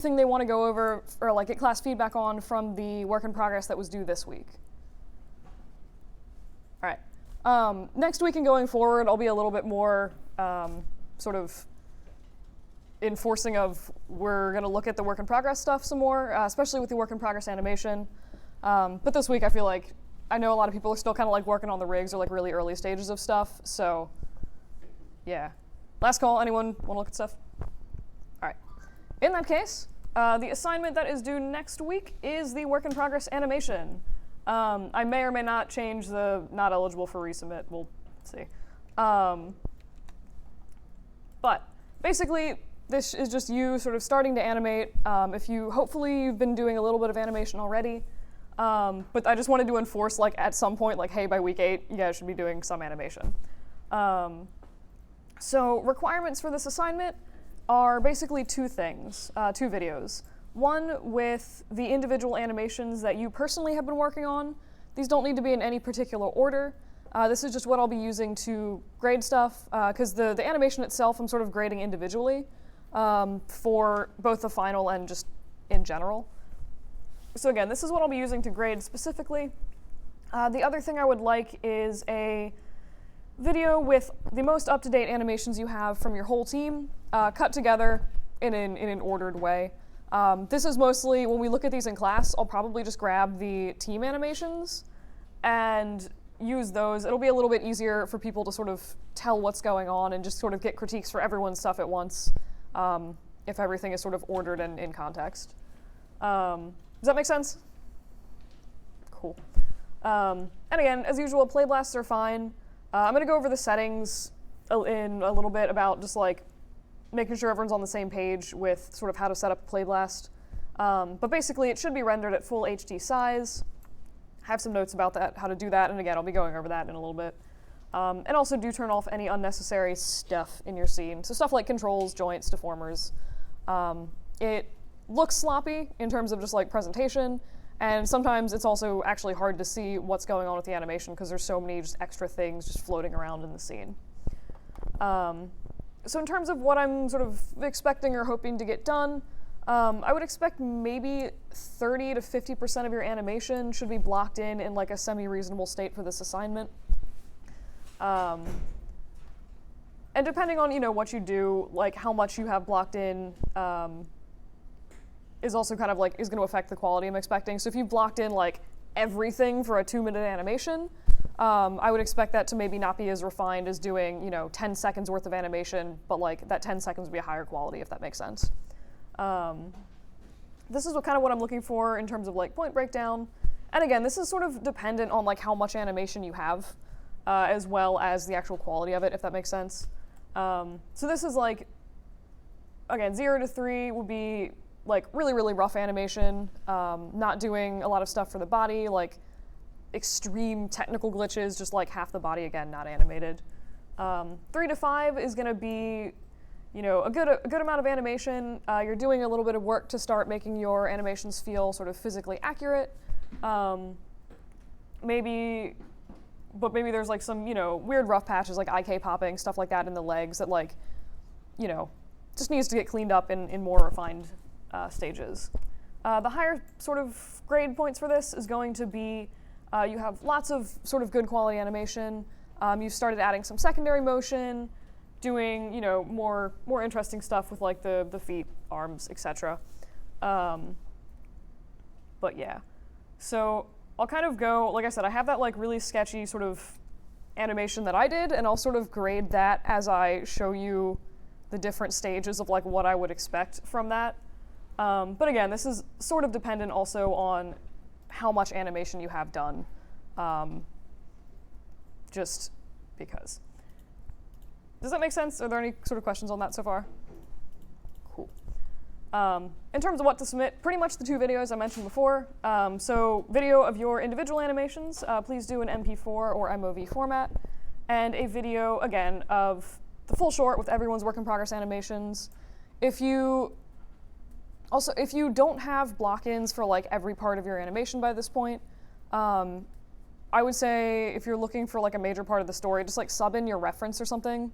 Thing they want to go over or like get class feedback on from the work in progress that was due this week. All right. Next week and going forward, I'll be a little bit more sort of enforcing of we're going to look at the work in progress stuff some more, especially with the work in progress animation. But this week I feel like I know a lot of people are still kind of like working on the rigs or like really early stages of stuff. So yeah. Last call. Anyone want to look at stuff? All right. In that case, the assignment that is due next week is the work in progress animation. I may or may not change the not eligible for resubmit. We'll see. But basically, this is just you sort of starting to animate. Hopefully you've been doing a little bit of animation already. But I just wanted to enforce, like, at some point, like, hey, by week 8, you guys should be doing some animation. So requirements for this assignment are basically two things, two videos. One with the individual animations that you personally have been working on. These don't need to be in any particular order. This is just what I'll be using to grade stuff, because the animation itself I'm sort of grading individually for both the final and just in general. So again, this is what I'll be using to grade specifically. The other thing I would like is a video with the most up-to-date animations you have from your whole team, cut together in an ordered way. This is mostly, when we look at these in class, I'll probably just grab the team animations and use those. It'll be a little bit easier for people to sort of tell what's going on and just sort of get critiques for everyone's stuff at once, if everything is sort of ordered and in context. Does that make sense? Cool. And again, as usual, play blasts are fine. I'm going to go over the settings in a little bit about just like making sure everyone's on the same page with sort of how to set up a play blast. But basically, it should be rendered at full HD size. I have some notes about that, how to do that, and again, I'll be going over that in a little bit. And also do turn off any unnecessary stuff in your scene. So stuff like controls, joints, deformers. It looks sloppy in terms of just like presentation, and sometimes it's also actually hard to see what's going on with the animation because there's so many just extra things just floating around in the scene. So in terms of what I'm sort of expecting or hoping to get done, I would expect maybe 30 to 50% of your animation should be blocked in like a semi-reasonable state for this assignment. And depending on, what you do, like how much you have blocked in, is also kind of like, is going to affect the quality I'm expecting. So if you've blocked in like everything for a 2-minute animation, I would expect that to maybe not be as refined as doing, 10 seconds worth of animation, but like that 10 seconds would be a higher quality, if that makes sense. This is kind of what I'm looking for in terms of like point breakdown. And again, this is sort of dependent on like how much animation you have, as well as the actual quality of it, if that makes sense. So this is like, again, 0 to 3 would be like really, really rough animation, not doing a lot of stuff for the body, like extreme technical glitches, just like half the body, again, not animated. 3 to 5 is going to be, a good amount of animation. You're doing a little bit of work to start making your animations feel sort of physically accurate. Maybe there's like some, weird rough patches like IK popping, stuff like that in the legs that like, just needs to get cleaned up in more refined stages. The higher sort of grade points for this is going to be you have lots of sort of good quality animation. You've started adding some secondary motion, doing more interesting stuff with like the feet, arms, etc. But yeah, so I'll kind of go, like I said, I have that like really sketchy sort of animation that I did, and I'll sort of grade that as I show you the different stages of like what I would expect from that. But again, this is sort of dependent also on how much animation you have done, just because. Does that make sense? Are there any sort of questions on that so far? Cool. In terms of what to submit, pretty much the 2 videos I mentioned before. So video of your individual animations, please do an MP4 or MOV format, and a video, again, of the full short with everyone's work in progress animations. If you don't have block-ins for like every part of your animation by this point, I would say if you're looking for like a major part of the story, just like sub in your reference or something,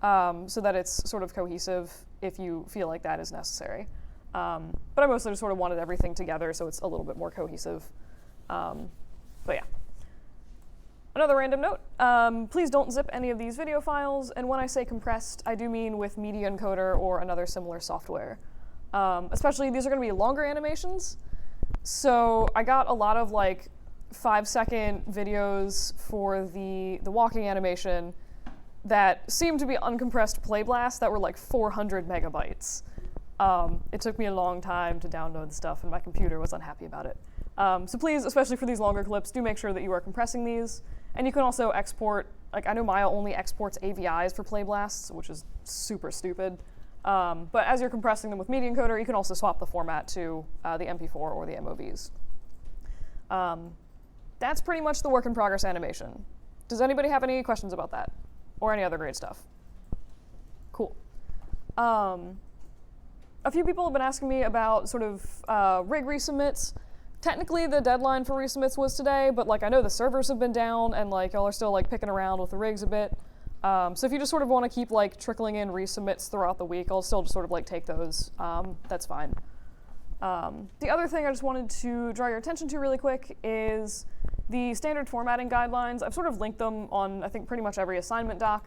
so that it's sort of cohesive if you feel like that is necessary. But I mostly just sort of wanted everything together so it's a little bit more cohesive. But yeah. Another random note, please don't zip any of these video files, and when I say compressed, I do mean with Media Encoder or another similar software. Especially, these are going to be longer animations, so I got a lot of like 5-second videos for the walking animation that seemed to be uncompressed play blasts that were like 400 megabytes. It took me a long time to download stuff, and my computer was unhappy about it. So please, especially for these longer clips, do make sure that you are compressing these. And you can also export, like I know Maya only exports AVIs for play blasts, which is super stupid. But as you're compressing them with Media Encoder, you can also swap the format to the MP4 or the MOVs. That's pretty much the work in progress animation. Does anybody have any questions about that? Or any other great stuff? Cool. A few people have been asking me about sort of rig resubmits. Technically, the deadline for resubmits was today, but like I know the servers have been down, and like y'all are still like picking around with the rigs a bit. So if you just sort of want to keep like trickling in resubmits throughout the week, I'll still just sort of like take those. That's fine. The other thing I just wanted to draw your attention to really quick is the standard formatting guidelines. I've sort of linked them on I think pretty much every assignment doc.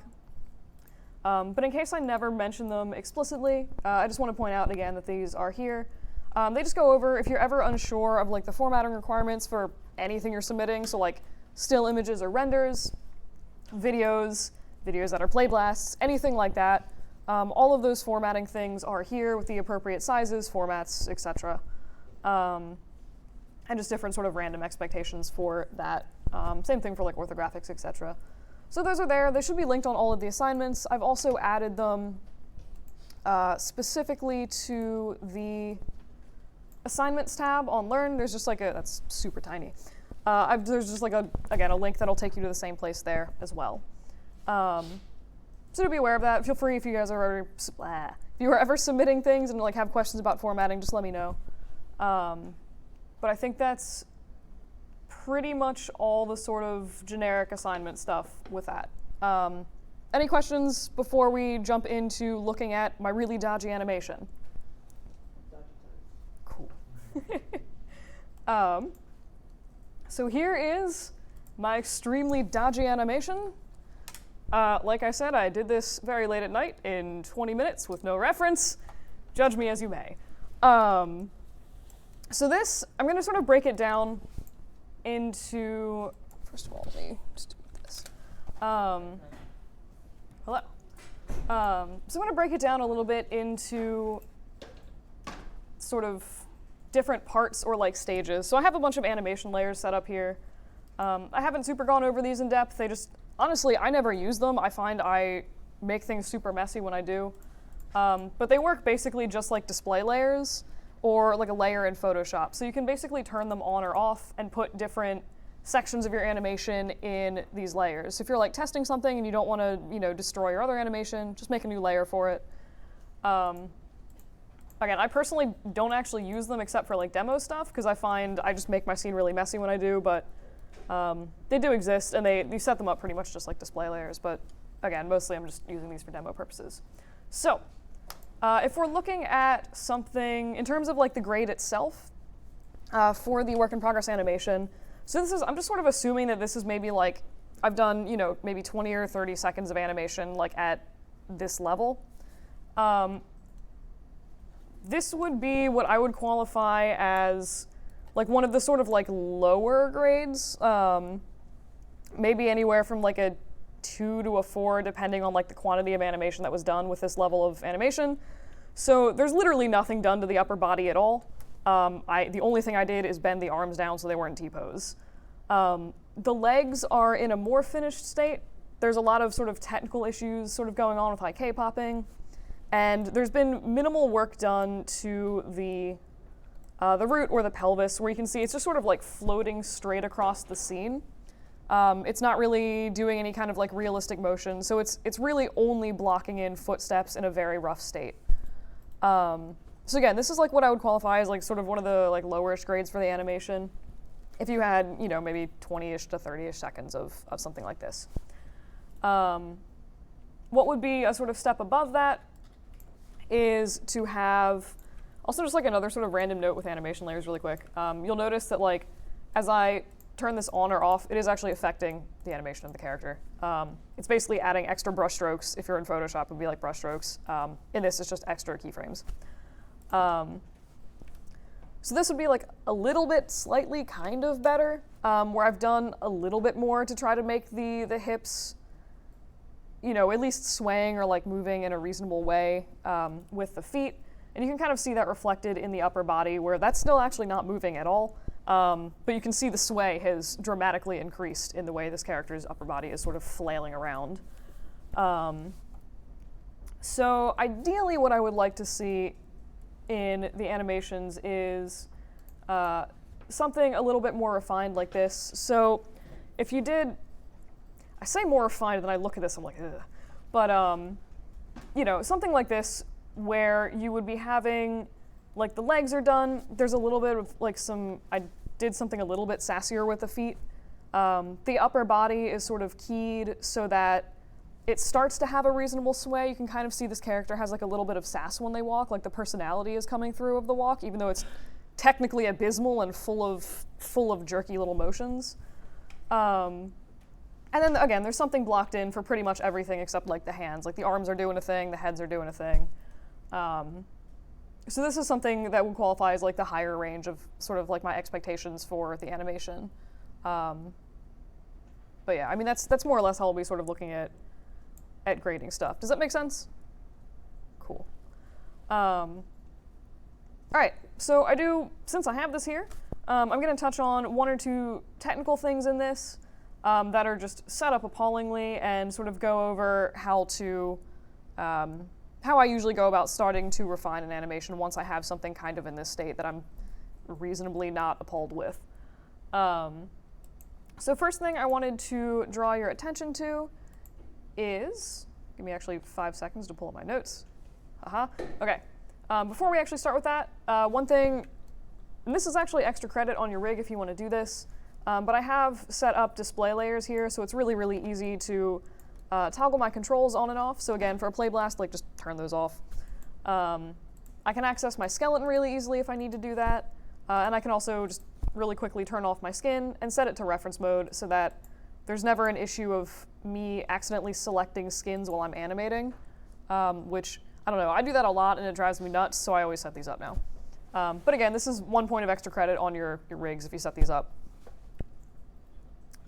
But in case I never mention them explicitly, I just want to point out again that these are here. They just go over if you're ever unsure of like the formatting requirements for anything you're submitting, so like still images or renders, videos that are play blasts, anything like that. All of those formatting things are here with the appropriate sizes, formats, etc. And just different sort of random expectations for that. Same thing for like orthographics, etc. So those are there. They should be linked on all of the assignments. I've also added them specifically to the assignments tab on Learn. There's just like that's super tiny. There's just like again, a link that'll take you to the same place there as well. So to be aware of that, feel free if you guys are ever submitting things and like have questions about formatting, just let me know. But I think that's pretty much all the sort of generic assignment stuff with that. Any questions before we jump into looking at my really dodgy animation? Cool. So here is my extremely dodgy animation. Like I said, I did this very late at night in 20 minutes with no reference. Judge me as you may. So this, I'm going to sort of break it down into, first of all, let me just do this. Hello. So I'm going to break it down a little bit into sort of different parts or like stages. So I have a bunch of animation layers set up here. I haven't super gone over these in depth. They just, honestly, I never use them. I find I make things super messy when I do. But they work basically just like display layers or like a layer in Photoshop. So you can basically turn them on or off and put different sections of your animation in these layers. So if you're like testing something and you don't want to, destroy your other animation, just make a new layer for it. Again, I personally don't actually use them except for like demo stuff because I find I just make my scene really messy when I do, but they do exist and you set them up pretty much just like display layers, but again, mostly I'm just using these for demo purposes. So if we're looking at something in terms of like the grade itself for the work in progress animation, so I'm just sort of assuming that this is maybe like, I've done, maybe 20 or 30 seconds of animation like at this level. This would be what I would qualify as like one of the sort of like lower grades, maybe anywhere from like a 2 to a 4, depending on like the quantity of animation that was done with this level of animation. So there's literally nothing done to the upper body at all. The only thing I did is bend the arms down so they weren't T-pose. The legs are in a more finished state. There's a lot of sort of technical issues sort of going on with high K-popping. And there's been minimal work done to the root or the pelvis, where you can see it's just sort of like floating straight across the scene. It's not really doing any kind of like realistic motion, so it's really only blocking in footsteps in a very rough state. So again, this is like what I would qualify as like sort of one of the like lowerish grades for the animation. If you had, maybe 20-ish to 30-ish seconds of something like this. What would be a sort of step above that is to have Also, just like another sort of random note with animation layers really quick, you'll notice that like as I turn this on or off, it is actually affecting the animation of the character. It's basically adding extra brush strokes. If you're in Photoshop, it would be like brush strokes. In this, it's just extra keyframes. So this would be like a little bit slightly kind of better, where I've done a little bit more to try to make the hips, you know, at least swaying or like moving in a reasonable way with the feet. And you can kind of see that reflected in the upper body where that's still actually not moving at all. But you can see the sway has dramatically increased in the way this character's upper body is sort of flailing around. So ideally what I would like to see in the animations is something a little bit more refined like this. So if you did, I say more refined, than I look at this, I'm like, ugh. But, you know, something like this where you would be having, like the legs are done, there's a little bit of like I did something a little bit sassier with the feet. The upper body is sort of keyed so that it starts to have a reasonable sway. You can kind of see this character has like a little bit of sass when they walk, like the personality is coming through of the walk, even though it's technically abysmal and full of jerky little motions. And then again, there's something blocked in for pretty much everything except like the hands. Like the arms are doing a thing, the heads are doing a thing. So this is something that would qualify as like the higher range of sort of like my expectations for the animation. But yeah, I mean that's more or less how I'll be sort of looking at grading stuff. Does that make sense? Cool. All right, so since I have this here, I'm going to touch on one or two technical things in this that are just set up appallingly and sort of go over how I usually go about starting to refine an animation once I have something kind of in this state that I'm reasonably not appalled with. So first thing I wanted to draw your attention to is, give me actually 5 seconds to pull up my notes. Okay. Before we actually start with that, one thing, and this is actually extra credit on your rig if you want to do this, but I have set up display layers here, so it's really, really easy to toggle my controls on and off. So again, for a play blast, like just turn those off. I can access my skeleton really easily if I need to do that, and I can also just really quickly turn off my skin and set it to reference mode so that there's never an issue of me accidentally selecting skins while I'm animating, which, I don't know, I do that a lot and it drives me nuts, so I always set these up now. But again, this is 1 point of extra credit on your rigs if you set these up.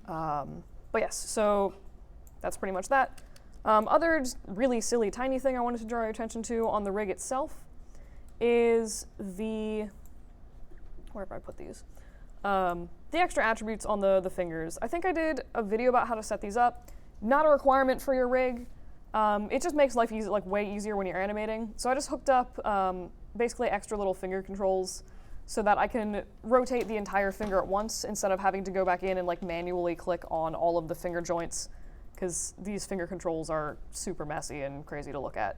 But yes, so that's pretty much that. Other just really silly tiny thing I wanted to draw your attention to on the rig itself is where have I put these? The extra attributes on the fingers. I think I did a video about how to set these up. Not a requirement for your rig. It just makes life easy, like way easier when you're animating. So I just hooked up basically extra little finger controls so that I can rotate the entire finger at once instead of having to go back in and like manually click on all of the finger joints, because these finger controls are super messy and crazy to look at.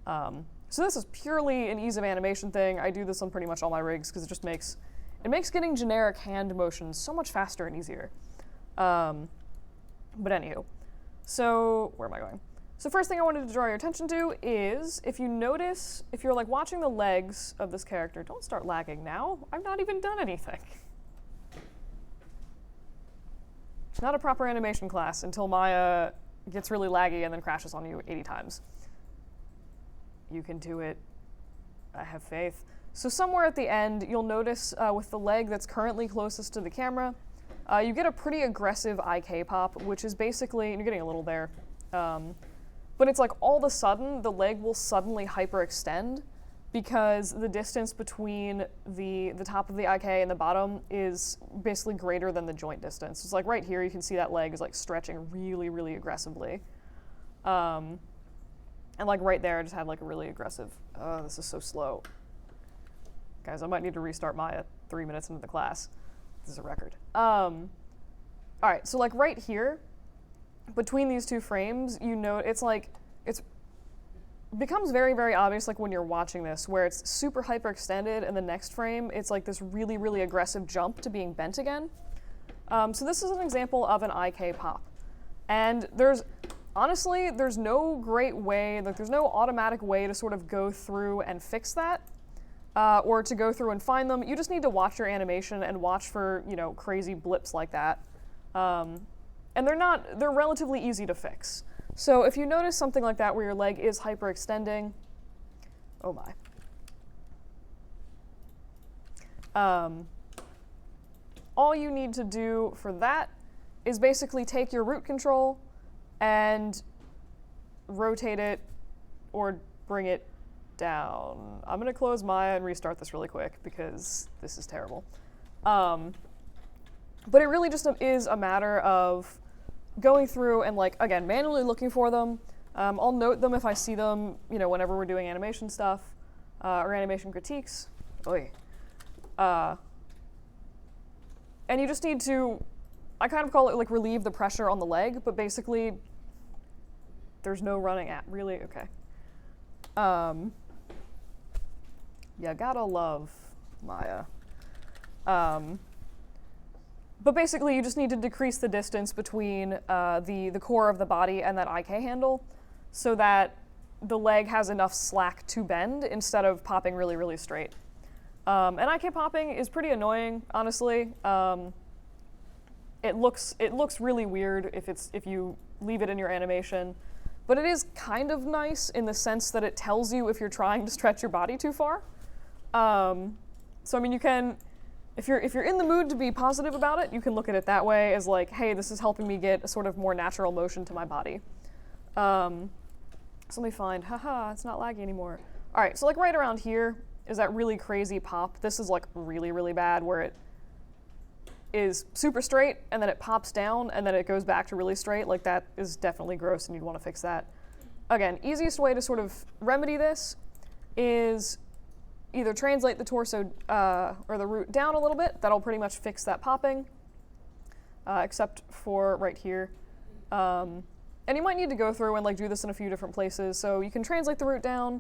So this is purely an ease of animation thing. I do this on pretty much all my rigs because it makes getting generic hand motions so much faster and easier. But anywho, so where am I going? So first thing I wanted to draw your attention to is, if you notice, if you're like watching the legs of this character, don't start lagging now. I've not even done anything. It's not a proper animation class until Maya gets really laggy and then crashes on you 80 times. You can do it. I have faith. So somewhere at the end, you'll notice with the leg that's currently closest to the camera, you get a pretty aggressive IK pop, which is basically, and you're getting a little there, but it's like all of a sudden, the leg will suddenly hyperextend because the distance between the top of the IK and the bottom is basically greater than the joint distance. It's like right here, you can see that leg is like stretching really, really aggressively. And like right there, I just had like a really aggressive, this is so slow. Guys, I might need to restart Maya 3 minutes into the class. This is a record. All right, so like right here, between these two frames, you know, it becomes very, very obvious like when you're watching this, where it's super hyperextended, and the next frame, it's like this really, really aggressive jump to being bent again. So this is an example of an IK pop. And honestly, there's no great way, like there's no automatic way to sort of go through and fix that. or to go through and find them. You just need to watch your animation and watch for, you know, crazy blips like that. And they're relatively easy to fix. So if you notice something like that where your leg is hyperextending, oh my. All you need to do for that is basically take your root control and rotate it or bring it down. I'm going to close Maya and restart this really quick because this is terrible. But it really just is a matter of going through and, like, again, manually looking for them. I'll note them if I see them, you know, whenever we're doing animation stuff or animation critiques. Oy. And you just need to, I kind of call it like relieve the pressure on the leg, but basically there's no running at, really? Okay. Yeah, gotta love Maya. But basically you just need to decrease the distance between the core of the body and that IK handle so that the leg has enough slack to bend instead of popping really, really straight. And IK popping is pretty annoying, honestly. It looks really weird if you leave it in your animation, but it is kind of nice in the sense that it tells you if you're trying to stretch your body too far. So I mean, you can, if you're in the mood to be positive about it, you can look at it that way as like, hey, this is helping me get a sort of more natural motion to my body. So let me find, haha, it's not laggy anymore. All right, so like right around here is that really crazy pop. This is like really, really bad where it is super straight and then it pops down and then it goes back to really straight. Like that is definitely gross and you'd want to fix that. Again, easiest way to sort of remedy this is either translate the torso or the root down a little bit. That'll pretty much fix that popping, except for right here. And you might need to go through and like do this in a few different places. So you can translate the root down.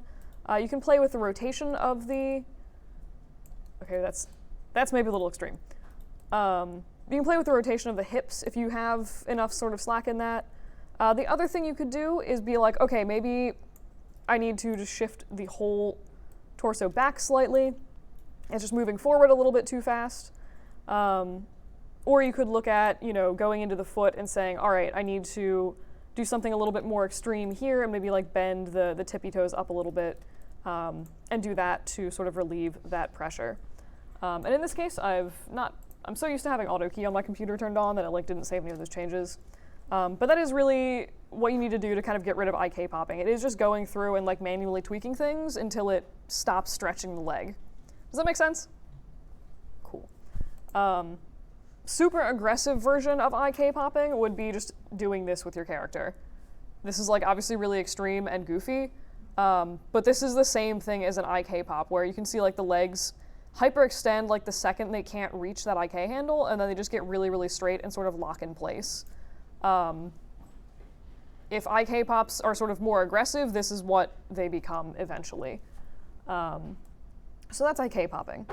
You can play with the rotation of the, okay, that's maybe a little extreme. You can play with the rotation of the hips if you have enough sort of slack in that. The other thing you could do is be like, okay, maybe I need to just shift the whole torso back slightly. It's just moving forward a little bit too fast. Or you could look at, you know, going into the foot and saying, all right, I need to do something a little bit more extreme here and maybe like bend the tippy toes up a little bit and do that to sort of relieve that pressure. And in this case, I'm so used to having auto key on my computer turned on that it like didn't save any of those changes. But that is really what you need to do to kind of get rid of IK popping. It is just going through and like manually tweaking things until it stops stretching the leg. Does that make sense? Cool. Super aggressive version of IK popping would be just doing this with your character. This is like obviously really extreme and goofy, but this is the same thing as an IK pop where you can see like the legs hyperextend like the second they can't reach that IK handle and then they just get really, really straight and sort of lock in place. If IK pops are sort of more aggressive, this is what they become eventually. So that's IK popping.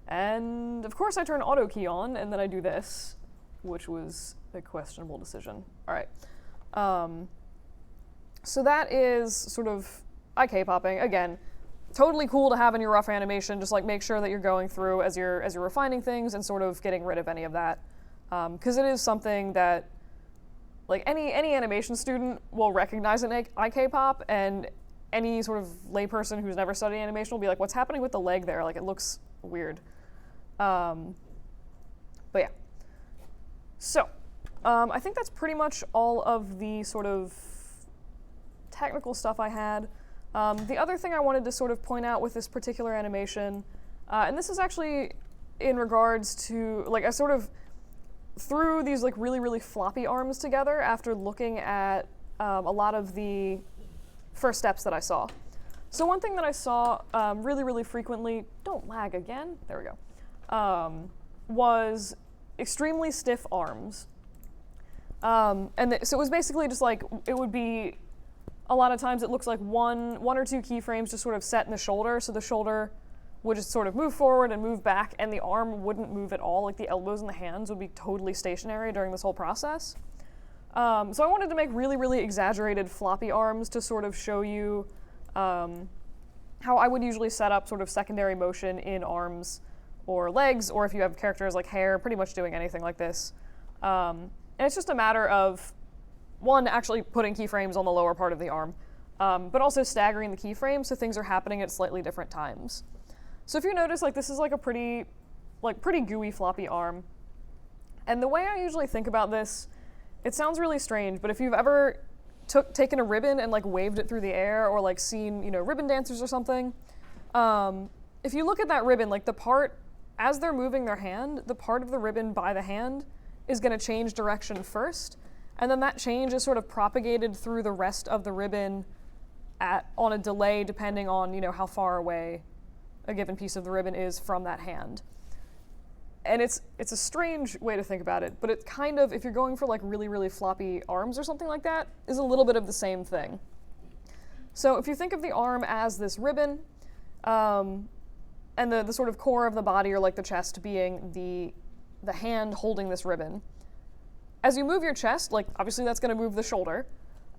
And of course I turn auto key on and then I do this, which was a questionable decision. All right. So that is sort of IK popping. Again, totally cool to have in your rough animation. Just like make sure that you're going through as you're refining things and sort of getting rid of any of that. Because it is something that like any animation student will recognize an IK pop, and any sort of layperson who's never studied animation will be like, what's happening with the leg there? Like it looks weird. But yeah. So, I think that's pretty much all of the sort of technical stuff I had. The other thing I wanted to sort of point out with this particular animation, and this is actually in regards to, like, I sort of threw these like really, really floppy arms together after looking at a lot of the first steps that I saw. So one thing that I saw really, really frequently, don't lag again, there we go, was extremely stiff arms. So it was basically just like, it would be, a lot of times it looks like one or two keyframes just sort of set in the shoulder, so the shoulder would just sort of move forward and move back, and the arm wouldn't move at all. Like the elbows and the hands would be totally stationary during this whole process. So I wanted to make really, really exaggerated floppy arms to sort of show you how I would usually set up sort of secondary motion in arms or legs, or if you have characters like hair, pretty much doing anything like this. And it's just a matter of, one, actually putting keyframes on the lower part of the arm, but also staggering the keyframes so things are happening at slightly different times. So if you notice, like, this is like a pretty gooey floppy arm. And the way I usually think about this, it sounds really strange, but if you've ever taken a ribbon and like waved it through the air, or like seen, you know, ribbon dancers or something, if you look at that ribbon, like the part, as they're moving their hand, the part of the ribbon by the hand is going to change direction first, and then that change is sort of propagated through the rest of the ribbon on a delay depending on, you know, how far away a given piece of the ribbon is from that hand. And it's a strange way to think about it, but it kind of, if you're going for like really, really floppy arms or something like that, is a little bit of the same thing. So if you think of the arm as this ribbon, and the sort of core of the body, or like the chest, being the hand holding this ribbon, as you move your chest, like obviously that's going to move the shoulder,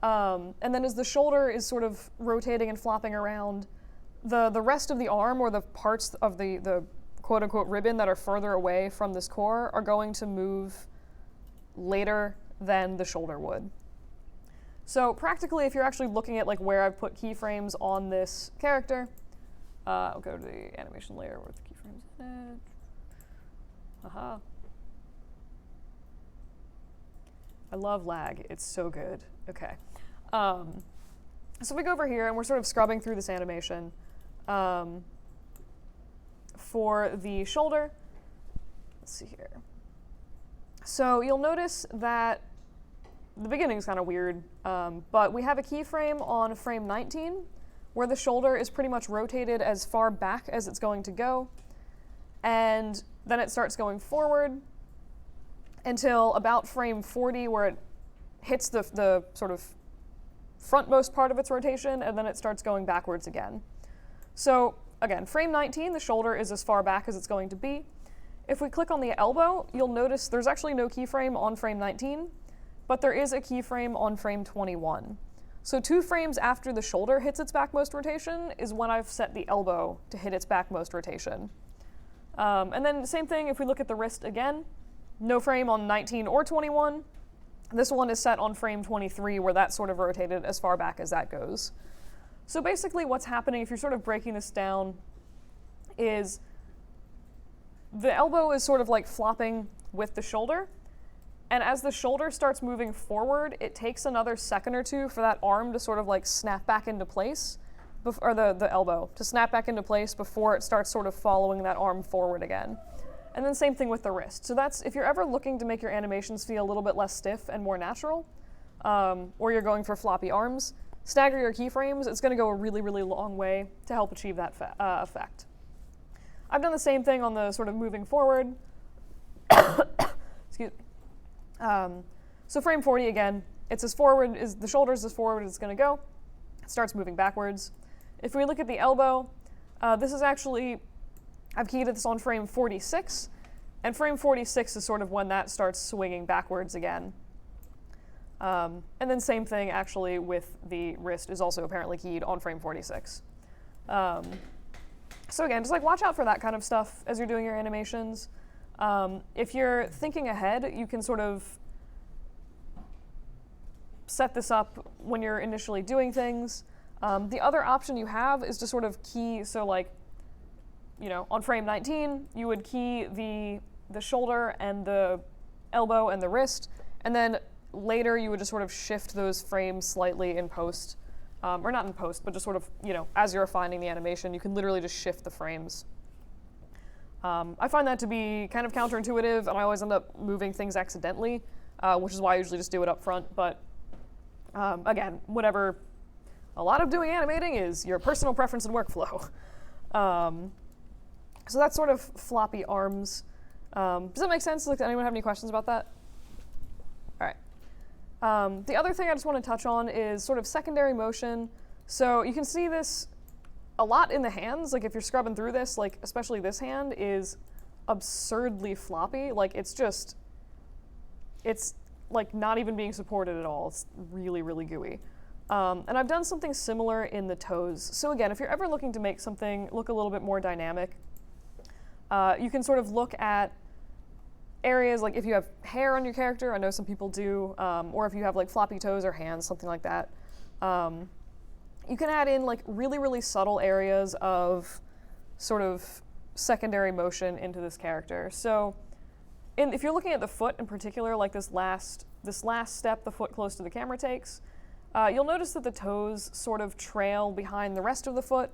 and then as the shoulder is sort of rotating and flopping around, the rest of the arm, or the parts of the quote-unquote ribbon that are further away from this core, are going to move later than the shoulder would. So practically, if you're actually looking at like where I've put keyframes on this character, I'll go to the animation layer with the keyframes in it. Aha. I love lag, it's so good. Okay. So we go over here and we're sort of scrubbing through this animation. For the shoulder, let's see here. So you'll notice that the beginning is kind of weird, but we have a keyframe on frame 19 where the shoulder is pretty much rotated as far back as it's going to go, and then it starts going forward until about frame 40 where it hits the sort of frontmost part of its rotation, and then it starts going backwards again. So again, frame 19, the shoulder is as far back as it's going to be. If we click on the elbow, you'll notice there's actually no keyframe on frame 19, but there is a keyframe on frame 21. So 2 frames after the shoulder hits its backmost rotation is when I've set the elbow to hit its backmost rotation. And then same thing if we look at the wrist again, no frame on 19 or 21. This one is set on frame 23 where that's sort of rotated as far back as that goes. So basically what's happening, if you're sort of breaking this down, is the elbow is sort of like flopping with the shoulder, and as the shoulder starts moving forward, it takes another second or two for that arm to sort of like snap back into place, or the elbow to snap back into place before it starts sort of following that arm forward again. And then same thing with the wrist. So that's, if you're ever looking to make your animations feel a little bit less stiff and more natural, or you're going for floppy arms, stagger your keyframes. It's going to go a really, really long way to help achieve that effect. I've done the same thing on the sort of moving forward. Excuse me. So frame 40 again, it's as forward as the shoulders as forward as it's going to go. It starts moving backwards. If we look at the elbow, this is actually, I've keyed this on frame 46, and frame 46 is sort of when that starts swinging backwards again. And then same thing actually with the wrist is also apparently keyed on frame 46. So again, just like watch out for that kind of stuff as you're doing your animations. If you're thinking ahead, you can sort of set this up when you're initially doing things. The other option you have is to sort of key, so like, you know, on frame 19, you would key the shoulder and the elbow and the wrist, and then later you would just sort of shift those frames slightly in post, or not in post, but just sort of, you know, as you're refining the animation, you can literally just shift the frames. I find that to be kind of counterintuitive, and I always end up moving things accidentally, which is why I usually just do it up front, but again, whatever a lot of doing animating is your personal preference and workflow. So that's sort of floppy arms. Does that make sense? Like, does anyone have any questions about that? All right. The other thing I just want to touch on is sort of secondary motion. So you can see this a lot in the hands. Like if you're scrubbing through this, like especially this hand is absurdly floppy. Like it's like not even being supported at all. It's really, really gooey. And I've done something similar in the toes. So again, if you're ever looking to make something look a little bit more dynamic, you can sort of look at areas like if you have hair on your character, I know some people do, or if you have like floppy toes or hands, something like that. You can add in like really, really subtle areas of sort of secondary motion into this character. So if you're looking at the foot in particular, like this last step the foot close to the camera takes, you'll notice that the toes sort of trail behind the rest of the foot.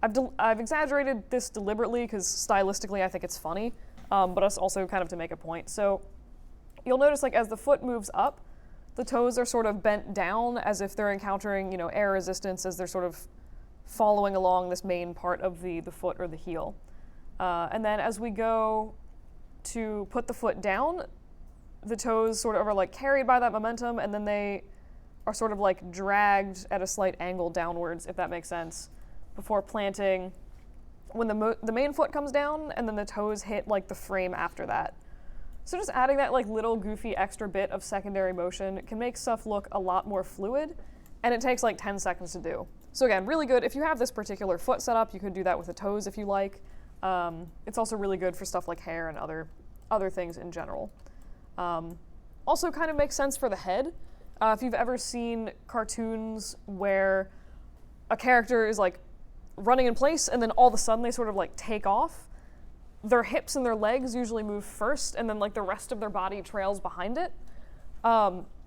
I've exaggerated this deliberately because stylistically I think it's funny, but it's also kind of to make a point. So you'll notice like as the foot moves up, the toes are sort of bent down as if they're encountering, air resistance as they're sort of following along this main part of the foot or the heel. And then as we go to put the foot down, the toes sort of are like carried by that momentum, and then they are sort of like dragged at a slight angle downwards, if that makes sense, before planting when the main foot comes down, and then the toes hit like the frame after that. So just adding that like little goofy extra bit of secondary motion can make stuff look a lot more fluid, and it takes like 10 seconds to do. So again, really good. If you have this particular foot set up, you could do that with the toes if you like. It's also really good for stuff like hair and other things in general. Also kind of makes sense for the head. If you've ever seen cartoons where a character is like running in place and then all of a sudden they sort of like take off, their hips and their legs usually move first and then like the rest of their body trails behind it.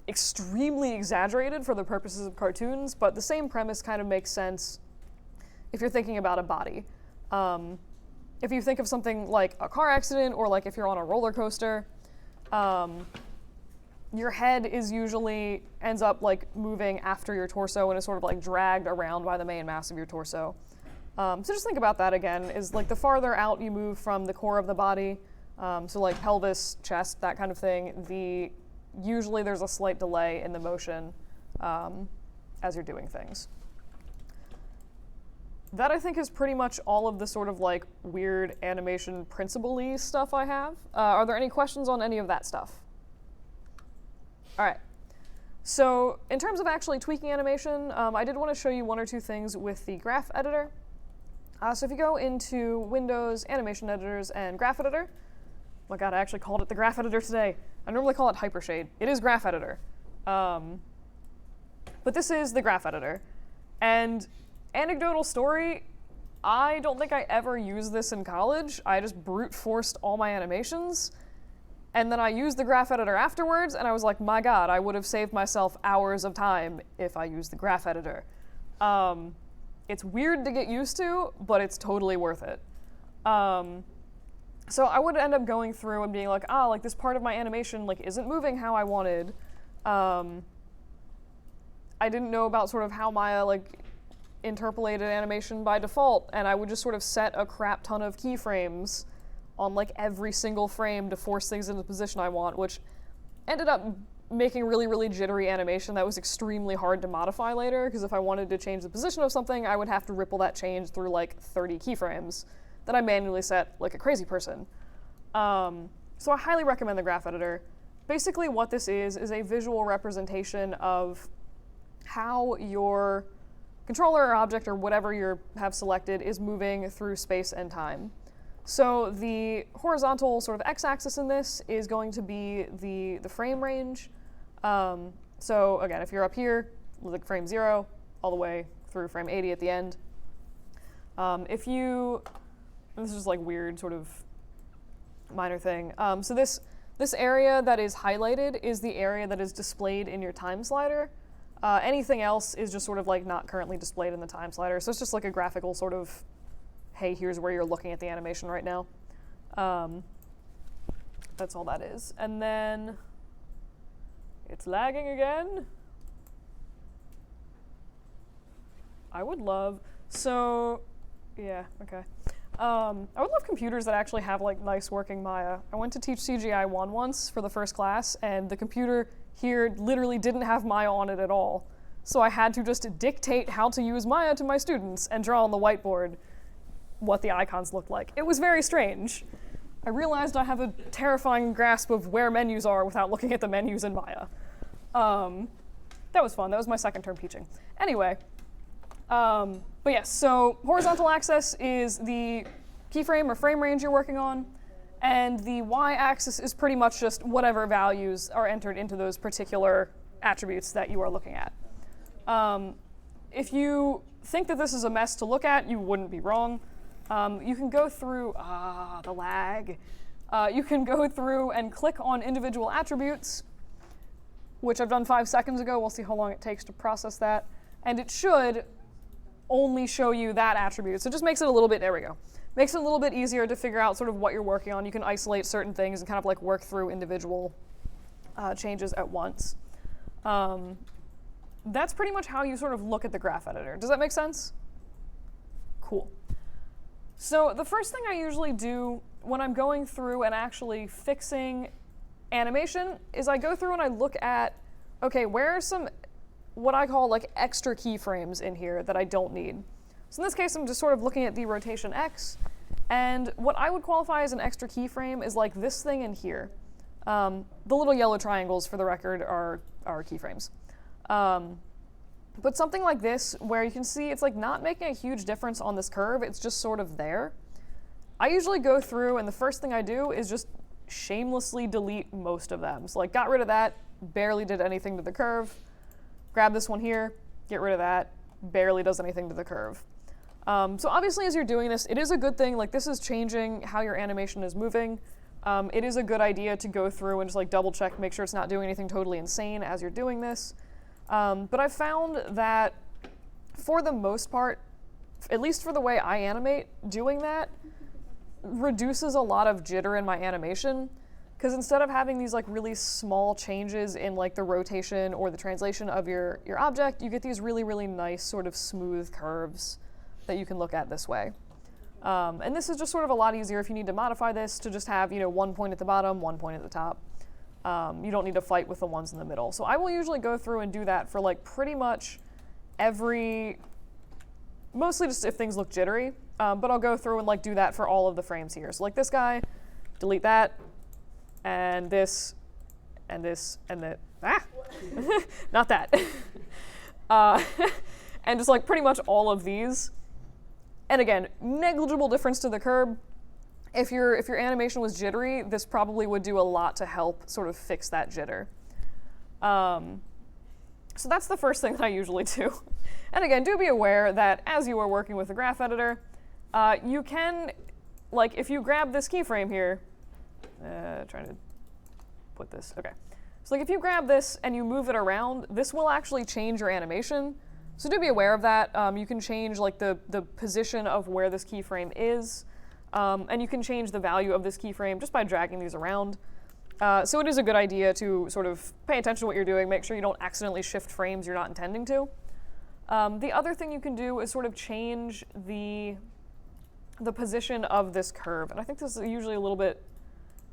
Extremely exaggerated for the purposes of cartoons, but the same premise kind of makes sense if you're thinking about a body. If you think of something like a car accident or like if you're on a roller coaster, your head usually ends up like moving after your torso and is sort of like dragged around by the main mass of your torso. So just think about that again, is like the farther out you move from the core of the body, so like pelvis, chest, that kind of thing, usually there's a slight delay in the motion as you're doing things. That I think is pretty much all of the sort of like weird animation principle-y stuff I have. Are there any questions on any of that stuff? All right. So in terms of actually tweaking animation, I did want to show you one or two things with the graph editor. So if you go into Windows, Animation Editors, and Graph Editor, oh my god, I actually called it the Graph Editor today. I normally call it Hypershade. It is Graph Editor. But this is the Graph Editor. And anecdotal story, I don't think I ever used this in college. I just brute forced all my animations. And then I used the graph editor afterwards, and I was like, my god, I would have saved myself hours of time if I used the graph editor. It's weird to get used to, but it's totally worth it. So I would end up going through and being like, like this part of my animation like isn't moving how I wanted. I didn't know about sort of how Maya like interpolated animation by default, and I would just sort of set a crap ton of keyframes on like every single frame to force things into the position I want, which ended up making really, really jittery animation that was extremely hard to modify later, because if I wanted to change the position of something, I would have to ripple that change through like 30 keyframes that I manually set like a crazy person. So I highly recommend the graph editor. Basically what this is a visual representation of how your controller or object or whatever you have selected is moving through space and time. So the horizontal sort of x-axis in this is going to be the frame range. So again, if you're up here, like frame 0 all the way through frame 80 at the end. This is like weird sort of minor thing. So this area that is highlighted is the area that is displayed in your time slider. Anything else is just sort of like not currently displayed in the time slider. So it's just like a graphical sort of, hey, here's where you're looking at the animation right now. That's all that is. And then it's lagging again. I would love, yeah, okay. I would love computers that actually have like nice working Maya. I went to teach CGI 1 once for the first class, and the computer here literally didn't have Maya on it at all. So I had to just dictate how to use Maya to my students and draw on the whiteboard what the icons looked like. It was very strange. I realized I have a terrifying grasp of where menus are without looking at the menus in Maya. That was fun. That was my second term teaching. Anyway, but yes, so horizontal axis is the keyframe or frame range you're working on, and the y-axis is pretty much just whatever values are entered into those particular attributes that you are looking at. If you think that this is a mess to look at, you wouldn't be wrong. You can go through, the lag. You can go through and click on individual attributes, which I've done 5 seconds ago. We'll see how long it takes to process that. And it should only show you that attribute. So it just makes it a little bit, there we go. Makes it a little bit easier to figure out sort of what you're working on. You can isolate certain things and kind of like work through individual changes at once. That's pretty much how you sort of look at the graph editor. Does that make sense? Cool. So the first thing I usually do when I'm going through and actually fixing animation is I go through and I look at, okay, where are some what I call like extra keyframes in here that I don't need. So in this case, I'm just sort of looking at the rotation X, and what I would qualify as an extra keyframe is like this thing in here. The little yellow triangles, for the record, are keyframes. But something like this, where you can see it's like not making a huge difference on this curve, it's just sort of there. I usually go through, and the first thing I do is just shamelessly delete most of them. So like got rid of that, barely did anything to the curve. Grab this one here, get rid of that, barely does anything to the curve. So obviously as you're doing this, it is a good thing, like this is changing how your animation is moving. It is a good idea to go through and just like double check, make sure it's not doing anything totally insane as you're doing this. But I've found that for the most part, at least for the way I animate, doing that reduces a lot of jitter in my animation. Because instead of having these like really small changes in like the rotation or the translation of your object, you get these really, really nice sort of smooth curves that you can look at this way. And this is just sort of a lot easier if you need to modify this to just have, you know, one point at the bottom, one point at the top. You don't need to fight with the ones in the middle. So I will usually go through and do that for like pretty much mostly just if things look jittery, but I'll go through and like do that for all of the frames here. So like this guy, delete that, and this, and this, and that, not that. And just like pretty much all of these. And again, negligible difference to the curve. If your animation was jittery, this probably would do a lot to help sort of fix that jitter. So that's the first thing that I usually do. And again, do be aware that as you are working with the graph editor, you can, like if you grab this keyframe here, trying to put this, okay. So like if you grab this and you move it around, this will actually change your animation. So do be aware of that. You can change like the position of where this keyframe is, and you can change the value of this keyframe just by dragging these around. So it is a good idea to sort of pay attention to what you're doing, make sure you don't accidentally shift frames you're not intending to. The other thing you can do is sort of change the position of this curve. And I think this is usually a little bit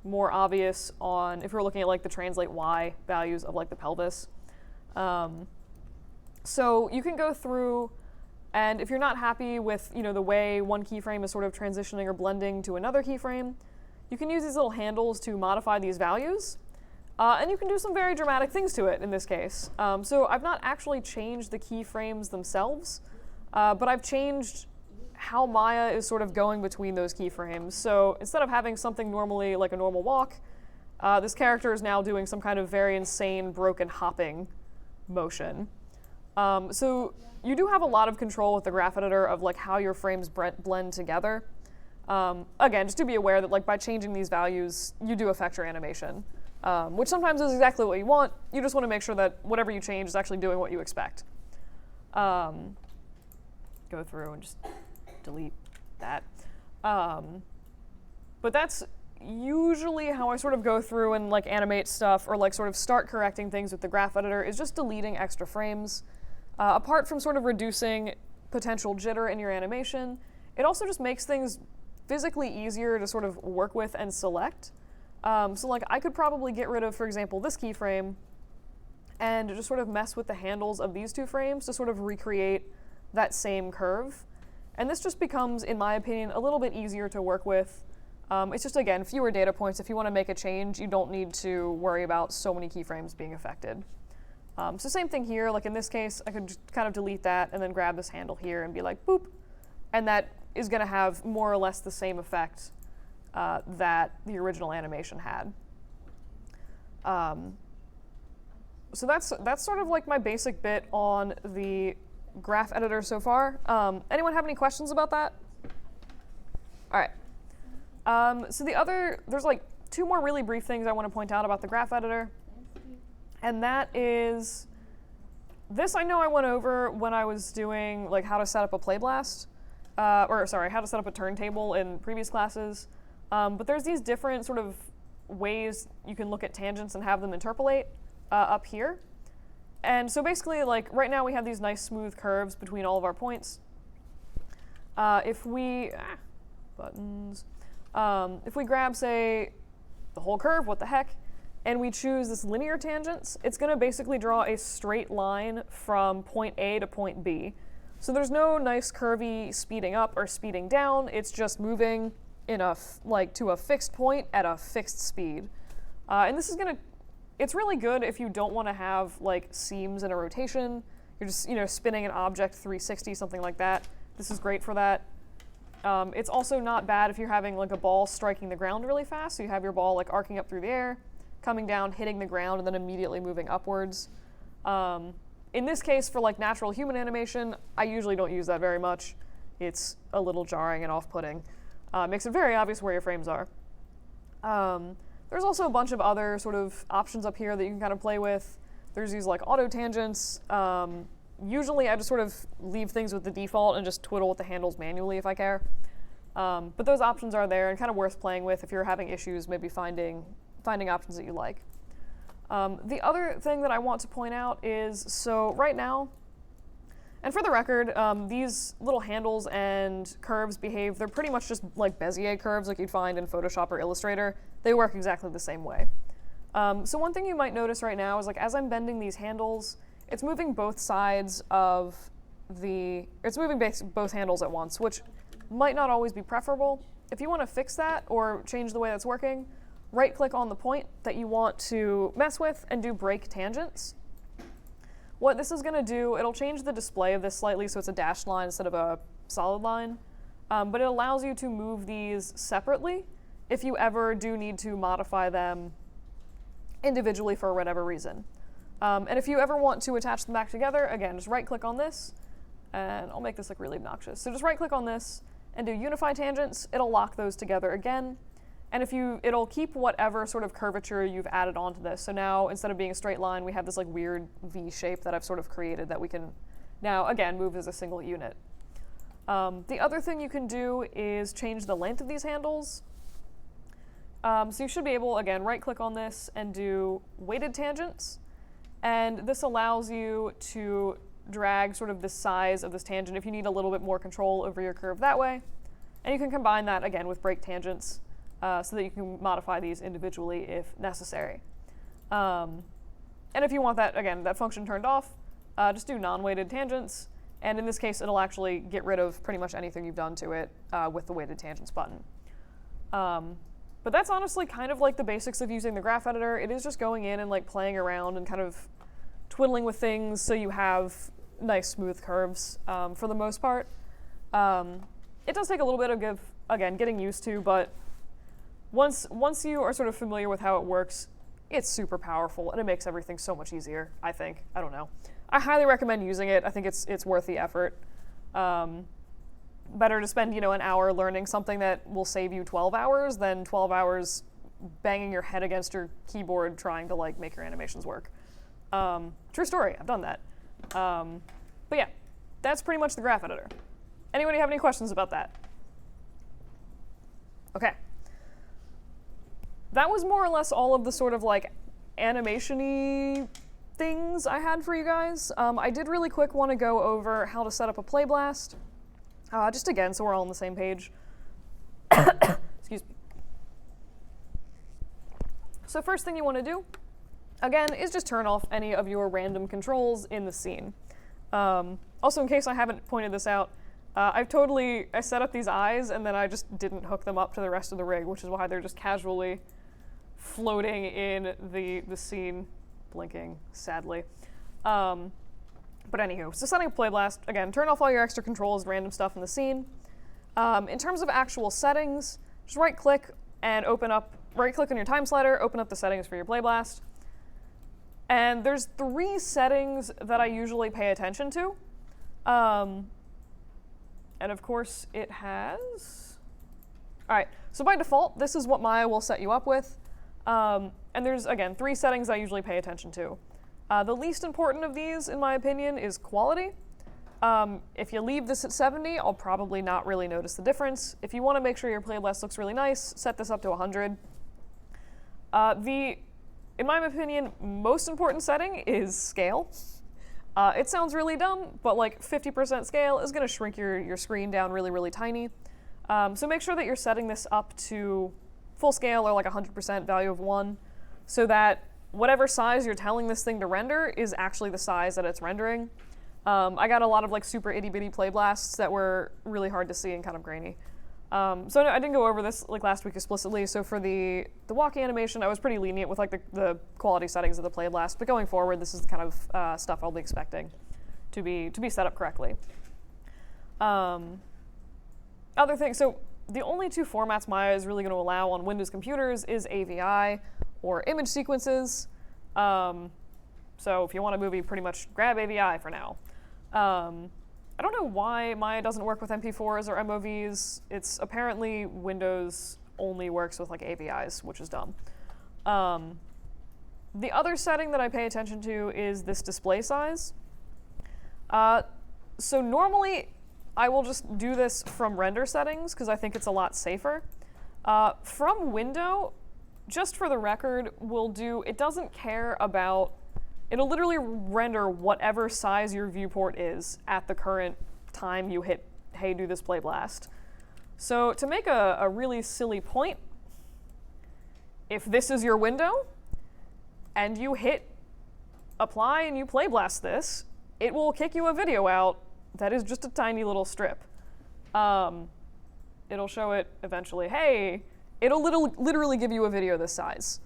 more obvious on if we're looking at like the translate Y values of like the pelvis. So you can go through, and if you're not happy with the way one keyframe is sort of transitioning or blending to another keyframe, you can use these little handles to modify these values. And you can do some very dramatic things to it in this case. So I've not actually changed the keyframes themselves, but I've changed how Maya is sort of going between those keyframes. So instead of having something normally like a normal walk, this character is now doing some kind of very insane broken hopping motion. So you do have a lot of control with the graph editor of like how your frames blend together. Again, just to be aware that like by changing these values, you do affect your animation, which sometimes is exactly what you want. You just want to make sure that whatever you change is actually doing what you expect. Go through and just delete that. But that's usually how I sort of go through and like animate stuff or like sort of start correcting things with the graph editor, is just deleting extra frames. Apart from sort of reducing potential jitter in your animation, it also just makes things physically easier to sort of work with and select. So like I could probably get rid of, for example, this keyframe and just sort of mess with the handles of these two frames to sort of recreate that same curve. And this just becomes, in my opinion, a little bit easier to work with. It's just, again, fewer data points. If you want to make a change, you don't need to worry about so many keyframes being affected. So same thing here, like in this case, I could just kind of delete that and then grab this handle here and be like, boop, and that is going to have more or less the same effect that the original animation had. So that's sort of like my basic bit on the graph editor so far. Anyone have any questions about that? All right. So there's like two more really brief things I want to point out about the graph editor. And that is, this I know I went over when I was doing like how to set up a playblast, how to set up a turntable in previous classes. But there's these different sort of ways you can look at tangents and have them interpolate up here. And so basically, like right now we have these nice smooth curves between all of our points. If we grab, say, the whole curve, what the heck, and we choose this linear tangents, it's going to basically draw a straight line from point A to point B. So there's no nice curvy speeding up or speeding down. It's just moving to a fixed point at a fixed speed. And this is it's really good if you don't want to have like seams in a rotation. You're just spinning an object 360, something like that. This is great for that. It's also not bad if you're having like a ball striking the ground really fast. So you have your ball like arcing up through the air, coming down, hitting the ground, and then immediately moving upwards. In this case, for like natural human animation, I usually don't use that very much. It's a little jarring and off-putting. Makes it very obvious where your frames are. There's also a bunch of other sort of options up here that you can kind of play with. There's these like auto tangents. Usually I just sort of leave things with the default and just twiddle with the handles manually if I care. But those options are there and kind of worth playing with if you're having issues maybe finding options that you like. The other thing that I want to point out is, so right now, and for the record, these little handles and curves they're pretty much just like Bezier curves like you'd find in Photoshop or Illustrator. They work exactly the same way. So one thing you might notice right now is like as I'm bending these handles, it's moving both sides of it's moving both handles at once, which might not always be preferable. If you want to fix that or change the way that's working, right-click on the point that you want to mess with and do break tangents. What this is going to do, it'll change the display of this slightly so it's a dashed line instead of a solid line, but it allows you to move these separately if you ever do need to modify them individually for whatever reason. And if you ever want to attach them back together, again, just right-click on this, and I'll make this look really obnoxious. So just right-click on this and do Unify Tangents. It'll lock those together again. And it'll keep whatever sort of curvature you've added onto this. So now, instead of being a straight line, we have this like weird V shape that I've sort of created that we can now, again, move as a single unit. The other thing you can do is change the length of these handles. So you should be able, again, right-click on this and do weighted tangents. And this allows you to drag sort of the size of this tangent if you need a little bit more control over your curve that way. And you can combine that, again, with break tangents so that you can modify these individually if necessary. And if you want that, again, that function turned off, just do non-weighted tangents. And in this case, it'll actually get rid of pretty much anything you've done to it with the weighted tangents button. But that's honestly kind of like the basics of using the graph editor. It is just going in and like playing around and kind of twiddling with things so you have nice smooth curves for the most part. It does take a little bit of, getting used to, but once you are sort of familiar with how it works, it's super powerful and it makes everything so much easier, I think. I don't know. I highly recommend using it. I think it's worth the effort. Better to spend, an hour learning something that will save you 12 hours than 12 hours banging your head against your keyboard trying to like make your animations work. True story, I've done that. But yeah, that's pretty much the graph editor. Anybody have any questions about that? Okay. That was more or less all of the sort of like animation-y things I had for you guys. I did really quick want to go over how to set up a playblast. Just again, so we're all on the same page. Excuse me. So first thing you want to do, again, is just turn off any of your random controls in the scene. Also, in case I haven't pointed this out, I set up these eyes and then I just didn't hook them up to the rest of the rig, which is why they're just casually floating in the scene, blinking sadly. But anywho, so setting up Play Blast, again, turn off all your extra controls, random stuff in the scene. In terms of actual settings, just right-click and right-click on your time slider, open up the settings for your Play Blast. And there's 3 settings that I usually pay attention to. And of course, it has... All right, so by default, this is what Maya will set you up with. And there's, again, 3 settings I usually pay attention to. The least important of these, in my opinion, is quality. If you leave this at 70, I'll probably not really notice the difference. If you want to make sure your Play Blast looks really nice, set this up to 100. In my opinion, most important setting is scale. It sounds really dumb, but like 50% scale is going to shrink your screen down really, really tiny. So make sure that you're setting this up to full scale or like 100% value of 1 so that whatever size you're telling this thing to render is actually the size that it's rendering. I got a lot of like super itty bitty Play Blasts that were really hard to see and kind of grainy. So I didn't go over this like last week explicitly. So for the walk animation, I was pretty lenient with like the quality settings of the Play Blast. But going forward, this is the kind of stuff I'll be expecting to be set up correctly. Other things. So the only 2 formats Maya is really going to allow on Windows computers is AVI or image sequences. So if you want a movie, pretty much grab AVI for now. I don't know why Maya doesn't work with MP4s or MOVs. It's apparently Windows only works with like AVIs, which is dumb. The other setting that I pay attention to is this display size. So normally I will just do this from render settings because I think it's a lot safer. From window, just for the record, it doesn't care about, it'll literally render whatever size your viewport is at the current time you hit, hey, do this Play Blast. So to make a really silly point, if this is your window and you hit apply and you Play Blast this, it will kick you a video out that is just a tiny little strip. It'll show it eventually, hey, it'll literally give you a video this size.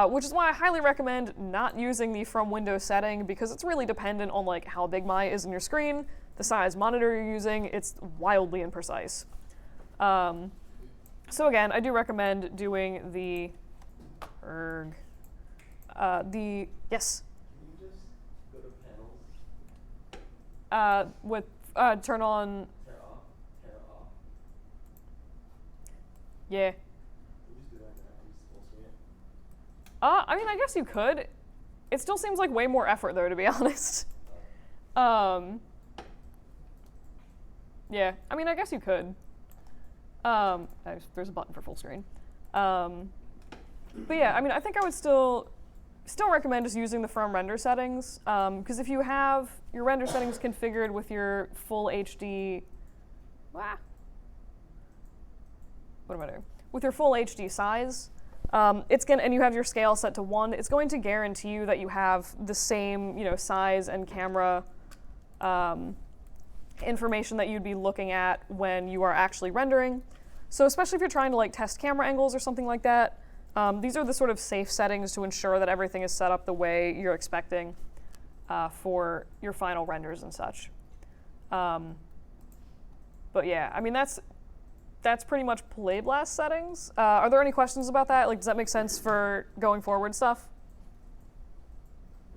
Which is why I highly recommend not using the from window setting because it's really dependent on like how big Maya is in your screen, the size monitor you're using. It's wildly imprecise. So again, I do recommend doing the yes. Can you just go to panels? With turn on. Turn off. Turn off. Yeah. Can you just do that now? I'm just full screen it. I mean, I guess you could. It still seems like way more effort, though, to be honest. Yeah, I mean, I guess you could. There's a button for full screen. But yeah, I mean, I think I would still recommend just using the from render settings, because if you have your render settings configured with your full HD, what am I doing? With your full HD size, and you have your scale set to 1, it's going to guarantee you that you have the same, size and camera information that you'd be looking at when you are actually rendering. So especially if you're trying to like test camera angles or something like that, these are the sort of safe settings to ensure that everything is set up the way you're expecting for your final renders and such. But yeah, I mean, that's pretty much Play Blast settings. Are there any questions about that? Like, does that make sense for going forward stuff?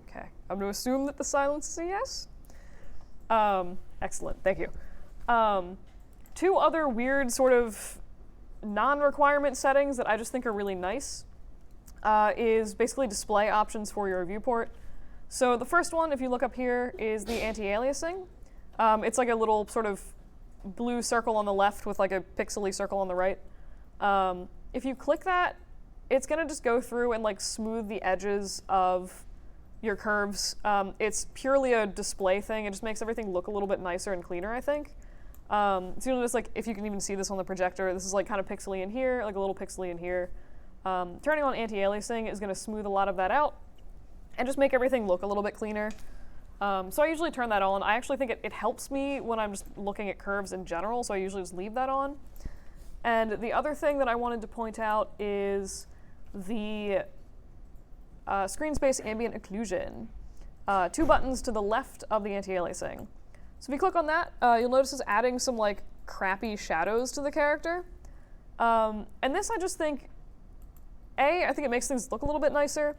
Okay, I'm going to assume that the silence is a yes. Excellent, thank you. 2 other weird sort of non-requirement settings that I just think are really nice is basically display options for your viewport. So the first one, if you look up here, is the anti-aliasing. It's like a little sort of blue circle on the left with like a pixely circle on the right. If you click that, it's going to just go through and like smooth the edges of your curves. It's purely a display thing. It just makes everything look a little bit nicer and cleaner, I think. So you'll notice, like, if you can even see this on the projector, this is like kind of pixely in here, like a little pixely in here. Turning on anti-aliasing is going to smooth a lot of that out and just make everything look a little bit cleaner. So I usually turn that on. I actually think it helps me when I'm just looking at curves in general, so I usually just leave that on. And the other thing that I wanted to point out is the screen space ambient occlusion. 2 buttons to the left of the anti-aliasing. So if you click on that, you'll notice it's adding some like crappy shadows to the character. And this I just think, I think it makes things look a little bit nicer.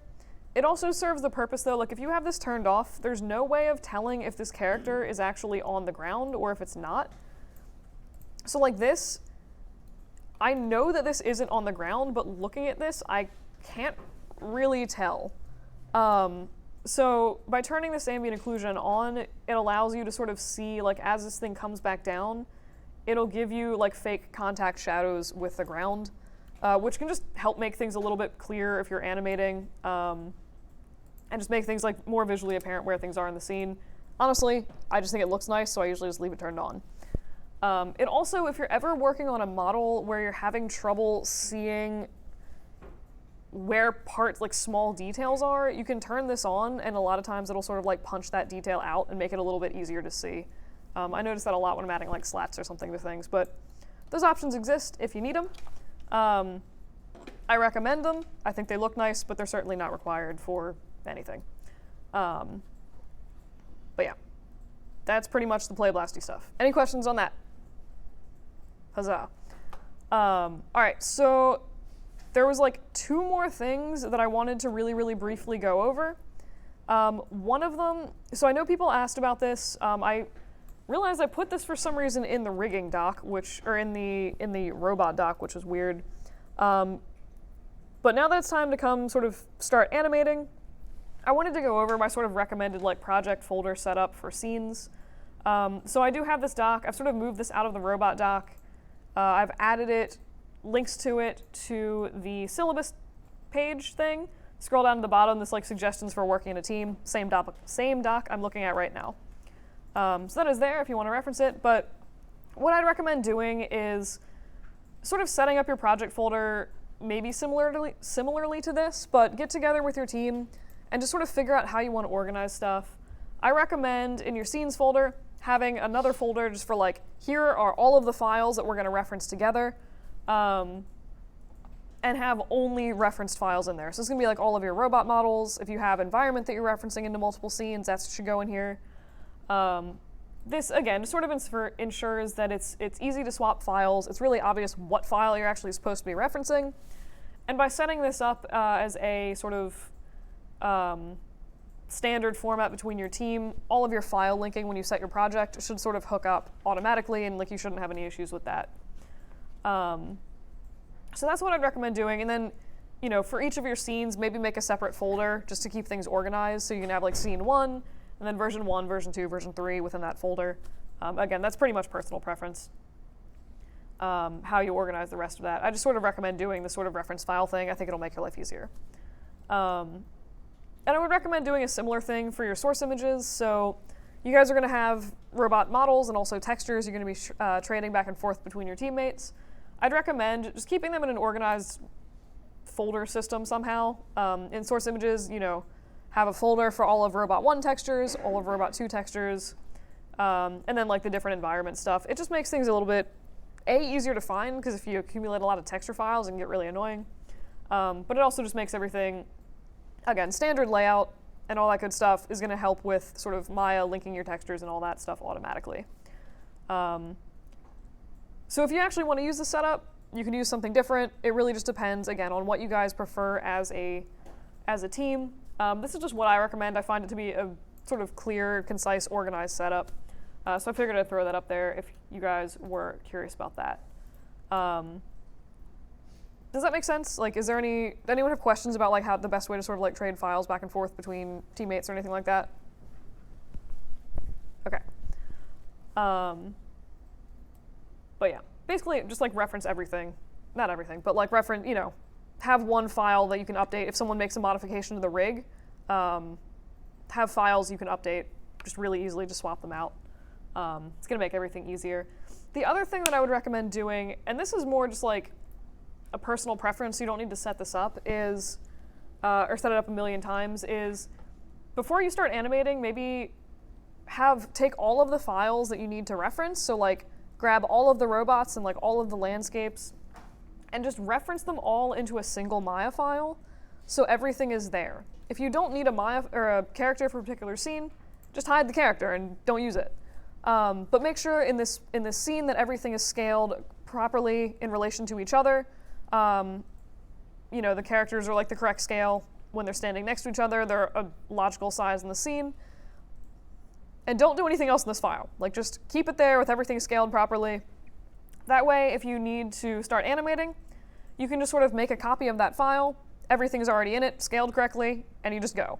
It also serves the purpose though, like if you have this turned off, there's no way of telling if this character is actually on the ground or if it's not. So like this, I know that this isn't on the ground, but looking at this, I can't really tell. So by turning this ambient occlusion on, it allows you to sort of see, like as this thing comes back down, it'll give you like fake contact shadows with the ground, which can just help make things a little bit clearer if you're animating, and just make things like more visually apparent where things are in the scene. Honestly, I just think it looks nice, so I usually just leave it turned on. It also, if you're ever working on a model where you're having trouble seeing where parts, like small details are, you can turn this on, and a lot of times it'll sort of like punch that detail out and make it a little bit easier to see. I notice that a lot when I'm adding like slats or something to things, but those options exist if you need them. I recommend them. I think they look nice, but they're certainly not required for anything. But yeah, that's pretty much the Play Blasty stuff. Any questions on that? Huzzah. All right, so there was like 2 more things that I wanted to really, really briefly go over. One of them, so I know people asked about this. I realized I put this for some reason in the rigging doc, or in the robot doc, which was weird. But now that it's time to come sort of start animating, I wanted to go over my sort of recommended like project folder setup for scenes. So I do have this doc. I've sort of moved this out of the robot doc. I've added links to it to the syllabus page thing. Scroll down to the bottom, this like suggestions for working in a team. Same doc I'm looking at right now. So that is there if you want to reference it. But what I'd recommend doing is sort of setting up your project folder maybe similarly to this, but get together with your team and just sort of figure out how you want to organize stuff. I recommend in your scenes folder having another folder just for like, here are all of the files that we're going to reference together, and have only referenced files in there. So it's going to be like all of your robot models. If you have environment that you're referencing into multiple scenes, that should go in here. This, again, just sort of ensures that it's easy to swap files. It's really obvious what file you're actually supposed to be referencing. And by setting this up as a sort of standard format between your team, all of your file linking when you set your project should sort of hook up automatically, and like you shouldn't have any issues with that. So that's what I'd recommend doing. And then, you know, for each of your scenes, maybe make a separate folder just to keep things organized. So you can have like scene 1, and then version 1, version 2, version 3 within that folder. Again, that's pretty much personal preference, how you organize the rest of that. I just sort of recommend doing the sort of reference file thing. I think it'll make your life easier. And I would recommend doing a similar thing for your source images. So you guys are going to have robot models and also textures. You're going to be trading back and forth between your teammates. I'd recommend just keeping them in an organized folder system somehow. In source images, you know, have a folder for all of robot 1 textures, all of robot 2 textures, and then like the different environment stuff. It just makes things a little bit, easier to find, because if you accumulate a lot of texture files, it can get really annoying. But it also just makes everything, again, standard layout and all that good stuff is going to help with sort of Maya linking your textures and all that stuff automatically. So if you actually want to use the setup, you can use something different. It really just depends, again, on what you guys prefer as a team. This is just what I recommend. I find it to be a sort of clear, concise, organized setup. So I figured I'd throw that up there if you guys were curious about that. Does that make sense? Like, does anyone have questions about like how the best way to sort of like trade files back and forth between teammates or anything like that? Okay. But yeah, basically just like reference everything. Not everything, but like reference, you know, have one file that you can update. If someone makes a modification to the rig, have files you can update just really easily, just swap them out. It's gonna make everything easier. The other thing that I would recommend doing, and this is more just like a personal preference, you don't need to set this up, is, or set it up a million times, is before you start animating, maybe take all of the files that you need to reference. So like grab all of the robots and like all of the landscapes and just reference them all into a single Maya file. so everything is there. If you don't need a Maya or a character for a particular scene, just hide the character and don't use it. But make sure in this scene that everything is scaled properly in relation to each other. You know, the characters are like the correct scale when they're standing next to each other. They're a logical size in the scene. And don't do anything else in this file. Like, just keep it there with everything scaled properly. That way, if you need to start animating, you can just sort of make a copy of that file. Everything's already in it, scaled correctly, and you just go.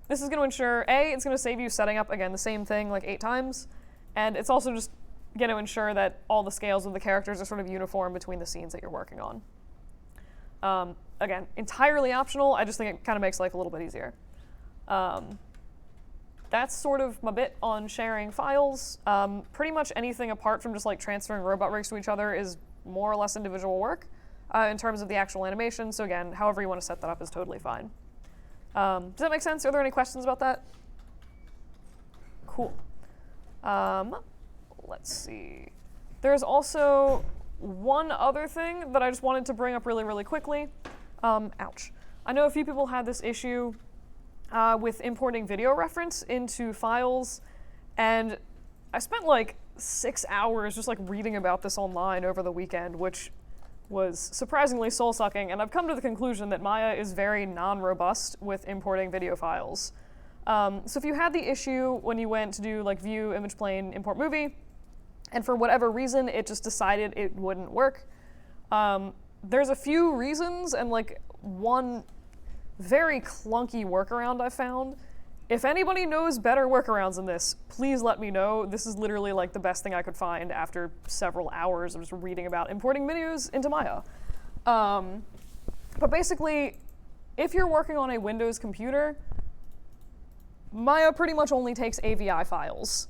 This is going to ensure, A, it's going to save you setting up, again, the same thing like 8 times, and it's also just going to ensure that all the scales of the characters are sort of uniform between the scenes that you're working on. Again, entirely optional. I just think it kind of makes life a little bit easier. That's sort of my bit on sharing files. Pretty much anything apart from just like transferring robot rigs to each other is more or less individual work in terms of the actual animation. So again, however you want to set that up is totally fine. Does that make sense? Are there any questions about that? Cool. Let's see. There's also one other thing that I just wanted to bring up really, really quickly. Ouch. I know a few people had this issue with importing video reference into files, and I spent like 6 hours just like reading about this online over the weekend, which was surprisingly soul-sucking, and I've come to the conclusion that Maya is very non-robust with importing video files. So if you had the issue when you went to do like view, image plane, import movie, and for whatever reason it just decided it wouldn't work, there's a few reasons, and like one very clunky workaround I found. If anybody knows better workarounds than this, please let me know. This is literally like the best thing I could find after several hours of just reading about importing videos into Maya. But basically, if you're working on a Windows computer, Maya pretty much only takes AVI files.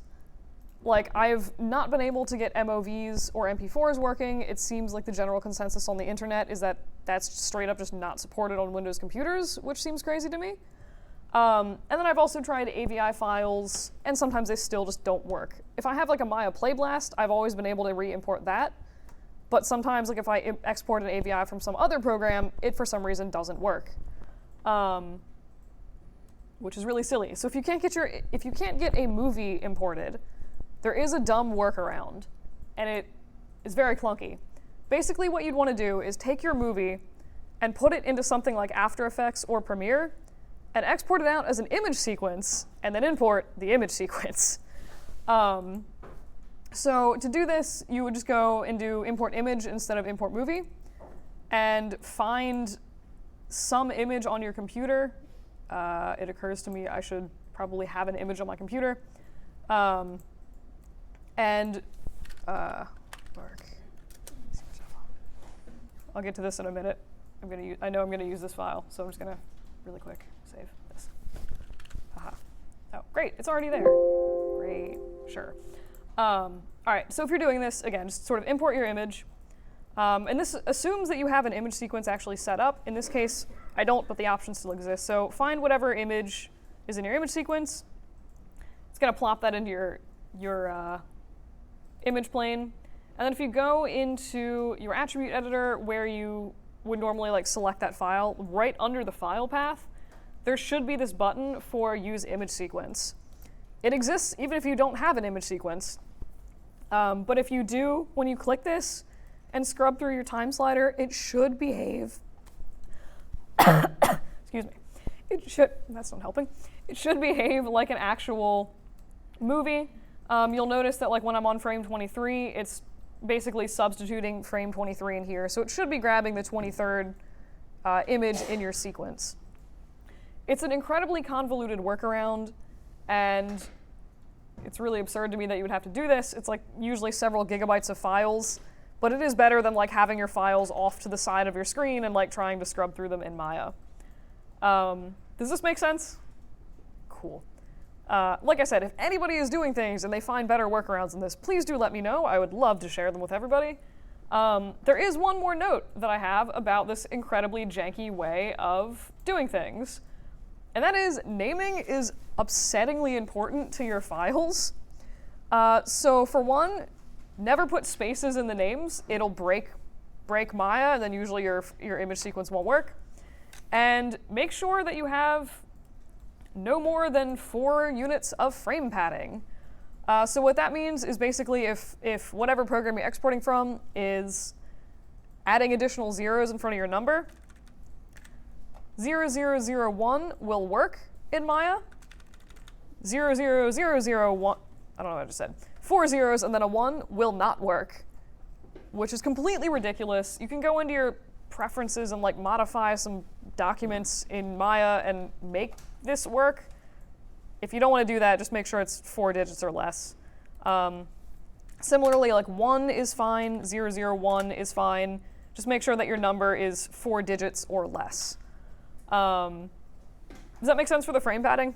Like, I've not been able to get MOVs or MP4s working. It seems like the general consensus on the internet is that that's straight up just not supported on Windows computers, which seems crazy to me. And then I've also tried AVI files, and sometimes they still just don't work. If I have like a Maya Playblast, I've always been able to re-import that. But sometimes, like if I export an AVI from some other program, it for some reason doesn't work. Which is really silly. So if you can't get a movie imported, there is a dumb workaround, and it is very clunky. Basically what you'd want to do is take your movie and put it into something like After Effects or Premiere, and export it out as an image sequence, and then import the image sequence. So to do this, you would just go and do import image instead of import movie, and find some image on your computer. It occurs to me I should probably have an image on my computer. I'll get to this in a minute. I know I'm gonna use this file, so I'm just gonna really quick save this. Haha. Oh, great, it's already there. Great, sure. All right, so if you're doing this, again, just sort of import your image. And this assumes that you have an image sequence actually set up. In this case, I don't, but the option still exists. So find whatever image is in your image sequence. It's gonna plop that into your image plane. And then if you go into your attribute editor where you would normally like select that file, right under the file path, there should be this button for use image sequence. It exists even if you don't have an image sequence. But if you do, when you click this and scrub through your time slider, it should behave. Excuse me. That's not helping. It should behave like an actual movie. You'll notice that like when I'm on frame 23, it's basically substituting frame 23 in here. So it should be grabbing the 23rd image in your sequence. It's an incredibly convoluted workaround, and it's really absurd to me that you would have to do this. It's like usually several gigabytes of files, but it is better than like having your files off to the side of your screen and like trying to scrub through them in Maya. Does this make sense? Cool. Like I said, if anybody is doing things and they find better workarounds than this, please do let me know. I would love to share them with everybody. There is one more note that I have about this incredibly janky way of doing things, and that is naming is upsettingly important to your files. So for one, never put spaces in the names. It'll break Maya, and then usually your image sequence won't work. And make sure that you have no more than 4 units of frame padding. So what that means is basically if whatever program you're exporting from is adding additional zeros in front of your number, 0001 will work in Maya. 00001, I don't know what I just said. 4 zeros and then a 1 will not work, which is completely ridiculous. You can go into your preferences and like modify some documents in Maya and make this work. If you don't want to do that, just make sure it's 4 digits or less. Similarly, like 1 is fine, 001 is fine. Just make sure that your number is 4 digits or less. Does that make sense for the frame padding?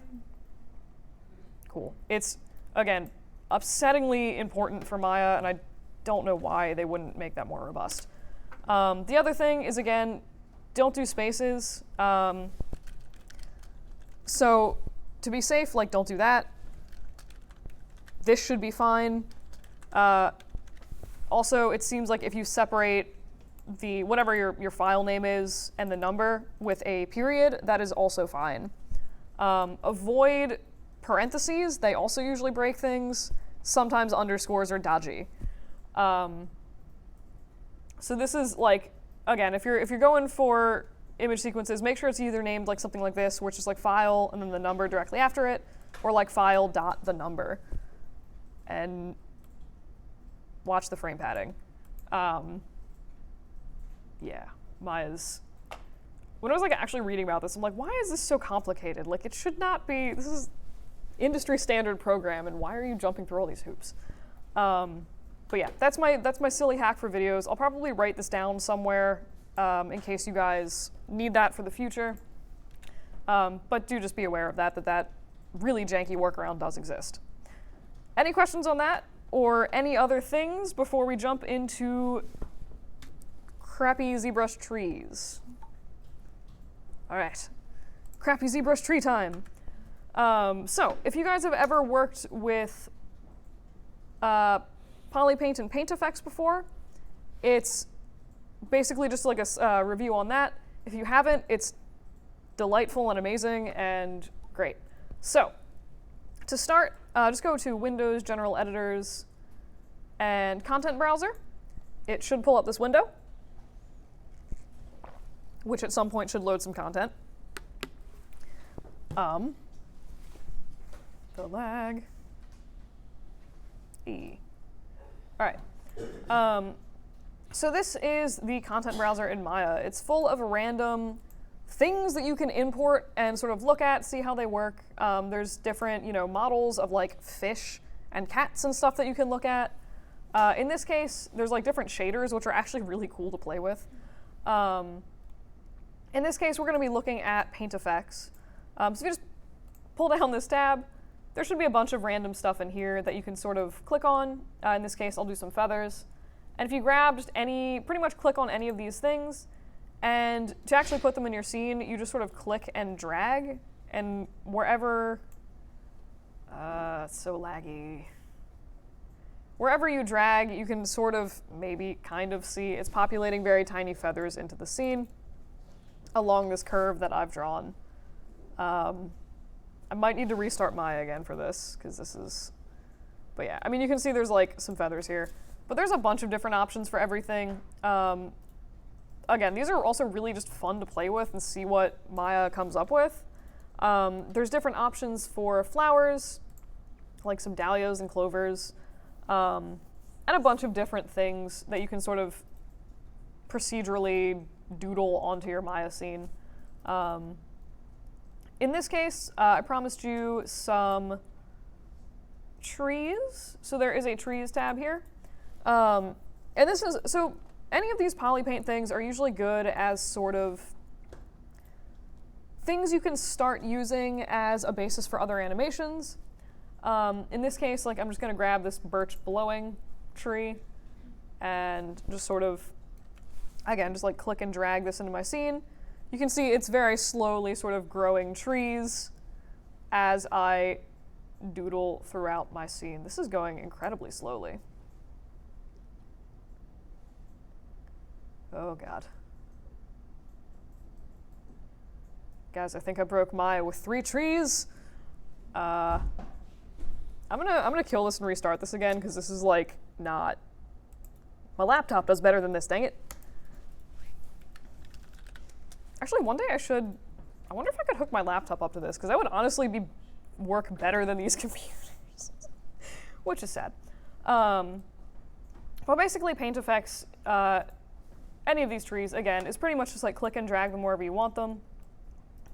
Cool. It's, again, upsettingly important for Maya, and I don't know why they wouldn't make that more robust. The other thing is, again, don't do spaces. So to be safe, like, don't do that. This should be fine. Also, it seems like if you separate the whatever your file name is and the number with a period, that is also fine. Avoid parentheses. They also usually break things. Sometimes underscores are dodgy. So this is like, again, if you're going for image sequences, make sure it's either named like something like this, which is like file and then the number directly after it, or like file dot the number. And watch the frame padding. Yeah, Maya's. When I was like actually reading about this, I'm like, why is this so complicated? Like, it should not be. This is industry standard program, and why are you jumping through all these hoops? But yeah, that's my silly hack for videos. I'll probably write this down somewhere in case you guys need that for the future. But do just be aware of that really janky workaround does exist. Any questions on that or any other things before we jump into crappy ZBrush trees? All right, crappy ZBrush tree time. So if you guys have ever worked with polypaint and paint effects before, it's basically just like a review on that. If you haven't, it's delightful and amazing and great. So to start, just go to Windows, General Editors, and Content Browser. It should pull up this window, which at some point should load some content. The lag. E. All right. So this is the content browser in Maya. It's full of random things that you can import and sort of look at, see how they work. There's different, models of like fish and cats and stuff that you can look at. In this case, there's like different shaders, which are actually really cool to play with. In this case, we're going to be looking at paint effects. So if you just pull down this tab, there should be a bunch of random stuff in here that you can sort of click on. In this case, I'll do some feathers. And if you grab just pretty much click on any of these things, and to actually put them in your scene, you just sort of click and drag, and wherever, it's so laggy. Wherever you drag, you can sort of, maybe kind of see it's populating very tiny feathers into the scene along this curve that I've drawn. I might need to restart Maya again for this, because this is, but yeah, I mean, you can see there's like some feathers here, but there's a bunch of different options for everything. Again, these are also really just fun to play with and see what Maya comes up with. There's different options for flowers, like some dahlias and clovers, and a bunch of different things that you can sort of procedurally doodle onto your Maya scene. In this case, I promised you some trees. So there is a trees tab here. And this is, so any of these polypaint things are usually good as sort of things you can start using as a basis for other animations. In this case, like, I'm just going to grab this birch blowing tree and just sort of, again, just like click and drag this into my scene. You can see it's very slowly sort of growing trees as I doodle throughout my scene. This is going incredibly slowly. Oh God. Guys, I think I broke Maya with 3 trees. I'm gonna kill this and restart this again, because this is like not... My laptop does better than this, dang it. Actually, one day I wonder if I could hook my laptop up to this, because that would honestly work better than these computers, which is sad. But basically, paint effects, any of these trees, again, is pretty much just like click and drag them wherever you want them.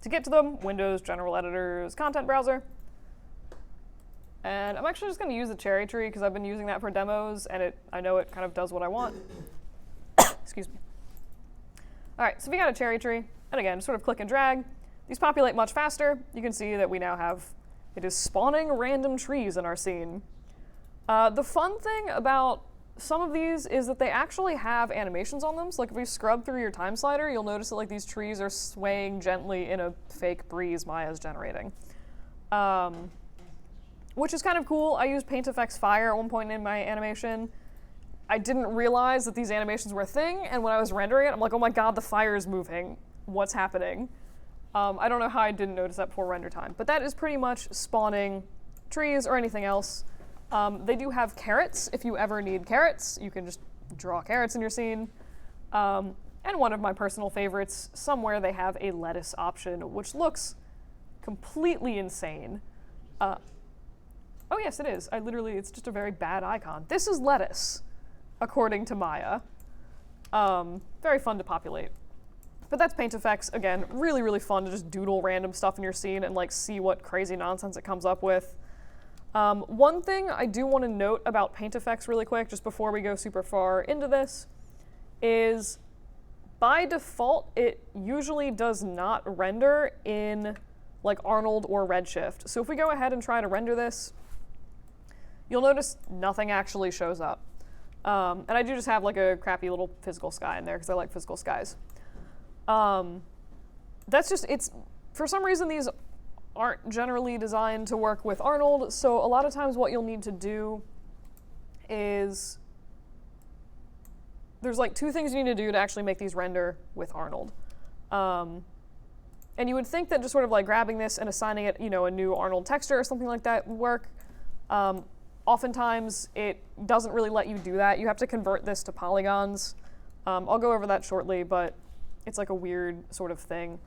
To get to them, Windows, General Editors, Content Browser. And I'm actually just going to use the cherry tree because I've been using that for demos, and I know it kind of does what I want. Excuse me. All right, so we got a cherry tree, and again, sort of click and drag. These populate much faster. You can see that we now have, it is spawning random trees in our scene. The fun thing about some of these is that they actually have animations on them. So like if we scrub through your time slider, you'll notice that like these trees are swaying gently in a fake breeze Maya's generating. Which is kind of cool. I used Paint Effects Fire at one point in my animation. I didn't realize that these animations were a thing, and when I was rendering it, I'm like, oh my god, the fire is moving. What's happening? I don't know how I didn't notice that before render time, but that is pretty much spawning trees or anything else. They do have carrots. If you ever need carrots, you can just draw carrots in your scene. And one of my personal favorites, somewhere they have a lettuce option, which looks completely insane. Oh yes, it is. It's just a very bad icon. This is lettuce, according to Maya. Very fun to populate. But that's Paint Effects. Again, really, really fun to just doodle random stuff in your scene and like see what crazy nonsense it comes up with. One thing I do want to note about Paint Effects really quick, just before we go super far into this, is by default, it usually does not render in like Arnold or Redshift. So if we go ahead and try to render this, you'll notice nothing actually shows up. And I do just have like a crappy little physical sky in there because I like physical skies. That's just, for some reason these aren't generally designed to work with Arnold, so a lot of times what you'll need to do is, there's like 2 things you need to do to actually make these render with Arnold. And you would think that just sort of like grabbing this and assigning it, a new Arnold texture or something like that would work. Oftentimes it doesn't really let you do that. You have to convert this to polygons. I'll go over that shortly, but it's like a weird sort of thing.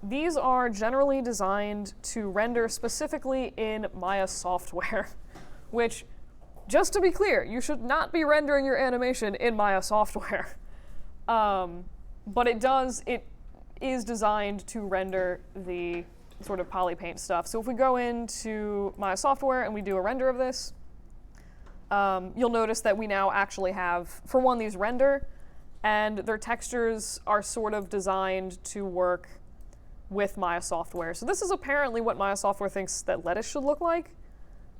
These are generally designed to render specifically in Maya software, which, just to be clear, you should not be rendering your animation in Maya software. But it is designed to render the sort of poly paint stuff. So if we go into Maya software and we do a render of this, you'll notice that we now actually have, for one, these render, and their textures are sort of designed to work with Maya software. So this is apparently what Maya software thinks that lettuce should look like.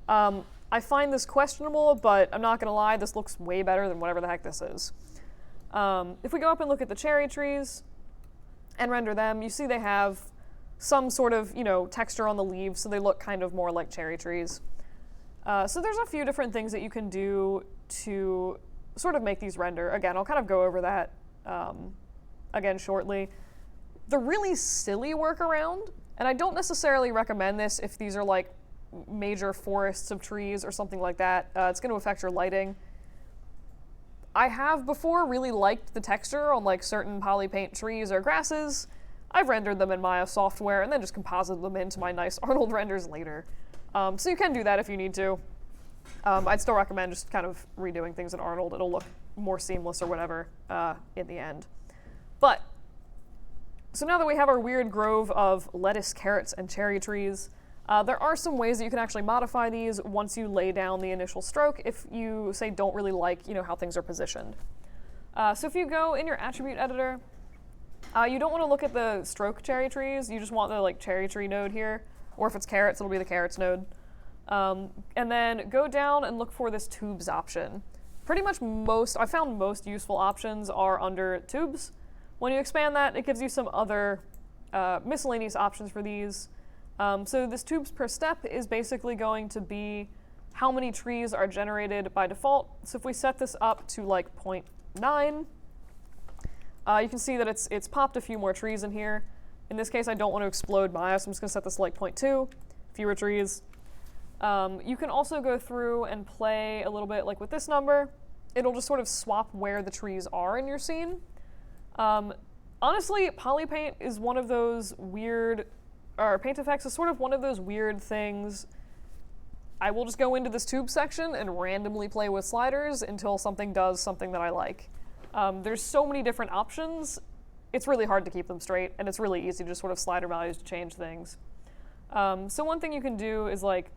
I find this questionable, but I'm not gonna lie, this looks way better than whatever the heck this is. If we go up and look at the cherry trees and render them, you see they have some sort of, texture on the leaves, so they look kind of more like cherry trees. So there's a few different things that you can do to sort of make these render. Again, I'll kind of go over that again shortly. The really silly workaround, and I don't necessarily recommend this if these are like major forests of trees or something like that, it's going to affect your lighting. I have before really liked the texture on like certain poly paint trees or grasses. I've rendered them in Maya software and then just composited them into my nice Arnold renders later. So you can do that if you need to. I'd still recommend just kind of redoing things in Arnold. It'll look more seamless or whatever in the end. But, so now that we have our weird grove of lettuce, carrots, and cherry trees, there are some ways that you can actually modify these once you lay down the initial stroke if you, say, don't really like how things are positioned. So if you go in your attribute editor, you don't want to look at the stroke cherry trees. You just want the cherry tree node here, or if it's carrots, it'll be the carrots node. And then go down and look for this tubes option. Pretty much I found most useful options are under tubes. When you expand that, it gives you some other miscellaneous options for these. So this tubes per step is basically going to be how many trees are generated by default. So if we set this up to 0.9, you can see that it's popped a few more trees in here. In this case, I don't want to explode Maya, so I'm just going to set this to like 0.2, fewer trees. You can also go through and play a little bit like with this number. It'll just sort of swap where the trees are in your scene. Honestly, polypaint is one of those weird, or paint effects is sort of one of those weird things. I will just go into this tube section and randomly play with sliders until something does something that I like. There's so many different options, it's really hard to keep them straight, and it's really easy to just sort of slider values to change things. So one thing you can do is like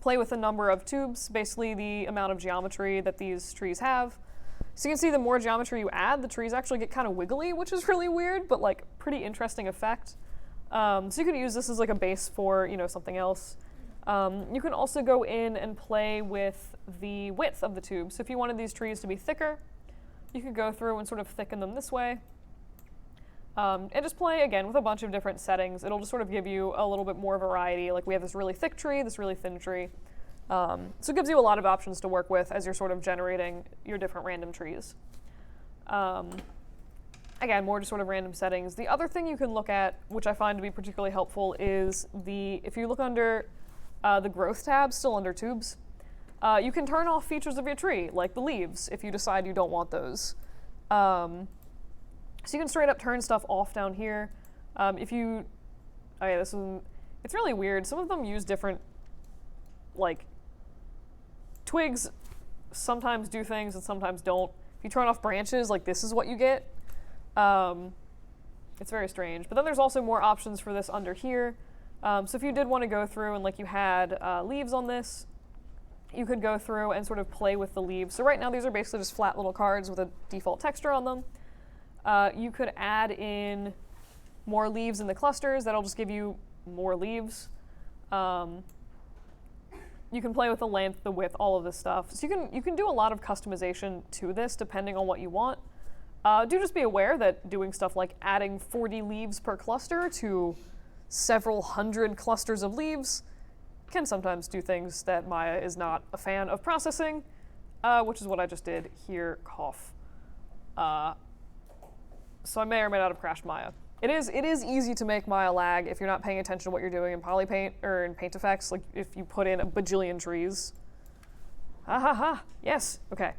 play with the number of tubes, basically the amount of geometry that these trees have. So you can see the more geometry you add, the trees actually get kind of wiggly, which is really weird, but like pretty interesting effect. So you can use this as like a base for, you know, something else. You can also go in and play with the width of the tube. So if you wanted these trees to be thicker, you could go through and sort of thicken them this way. And just play, again, with a bunch of different settings. It'll just sort of give you a little bit more variety. Like we have this really thick tree, this really thin tree. So it gives you a lot of options to work with as you're sort of generating your different random trees. Again, more just sort of random settings. The other thing you can look at, which I find to be particularly helpful, is if you look under the growth tab, still under tubes, you can turn off features of your tree, like the leaves, if you decide you don't want those. So you can straight up turn stuff off down here. It's really weird. Some of them use different, like, twigs sometimes do things and sometimes don't. If you turn off branches, like this is what you get. It's very strange. But then there's also more options for this under here. So if you did want to go through and like you had leaves on this, you could go through and sort of play with the leaves. So right now these are basically just flat little cards with a default texture on them. You could add in more leaves in the clusters. That'll just give you more leaves. You can play with the length, the width, all of this stuff. So you can do a lot of customization to this depending on what you want. Do just be aware that doing stuff like adding 40 leaves per cluster to several hundred clusters of leaves can sometimes do things that Maya is not a fan of processing, which is what I just did here, cough. So I may or may not have crashed Maya. It is easy to make Maya lag if you're not paying attention to what you're doing in polypaint or in paint effects, like if you put in a bajillion trees. Ha ha ha, yes, okay.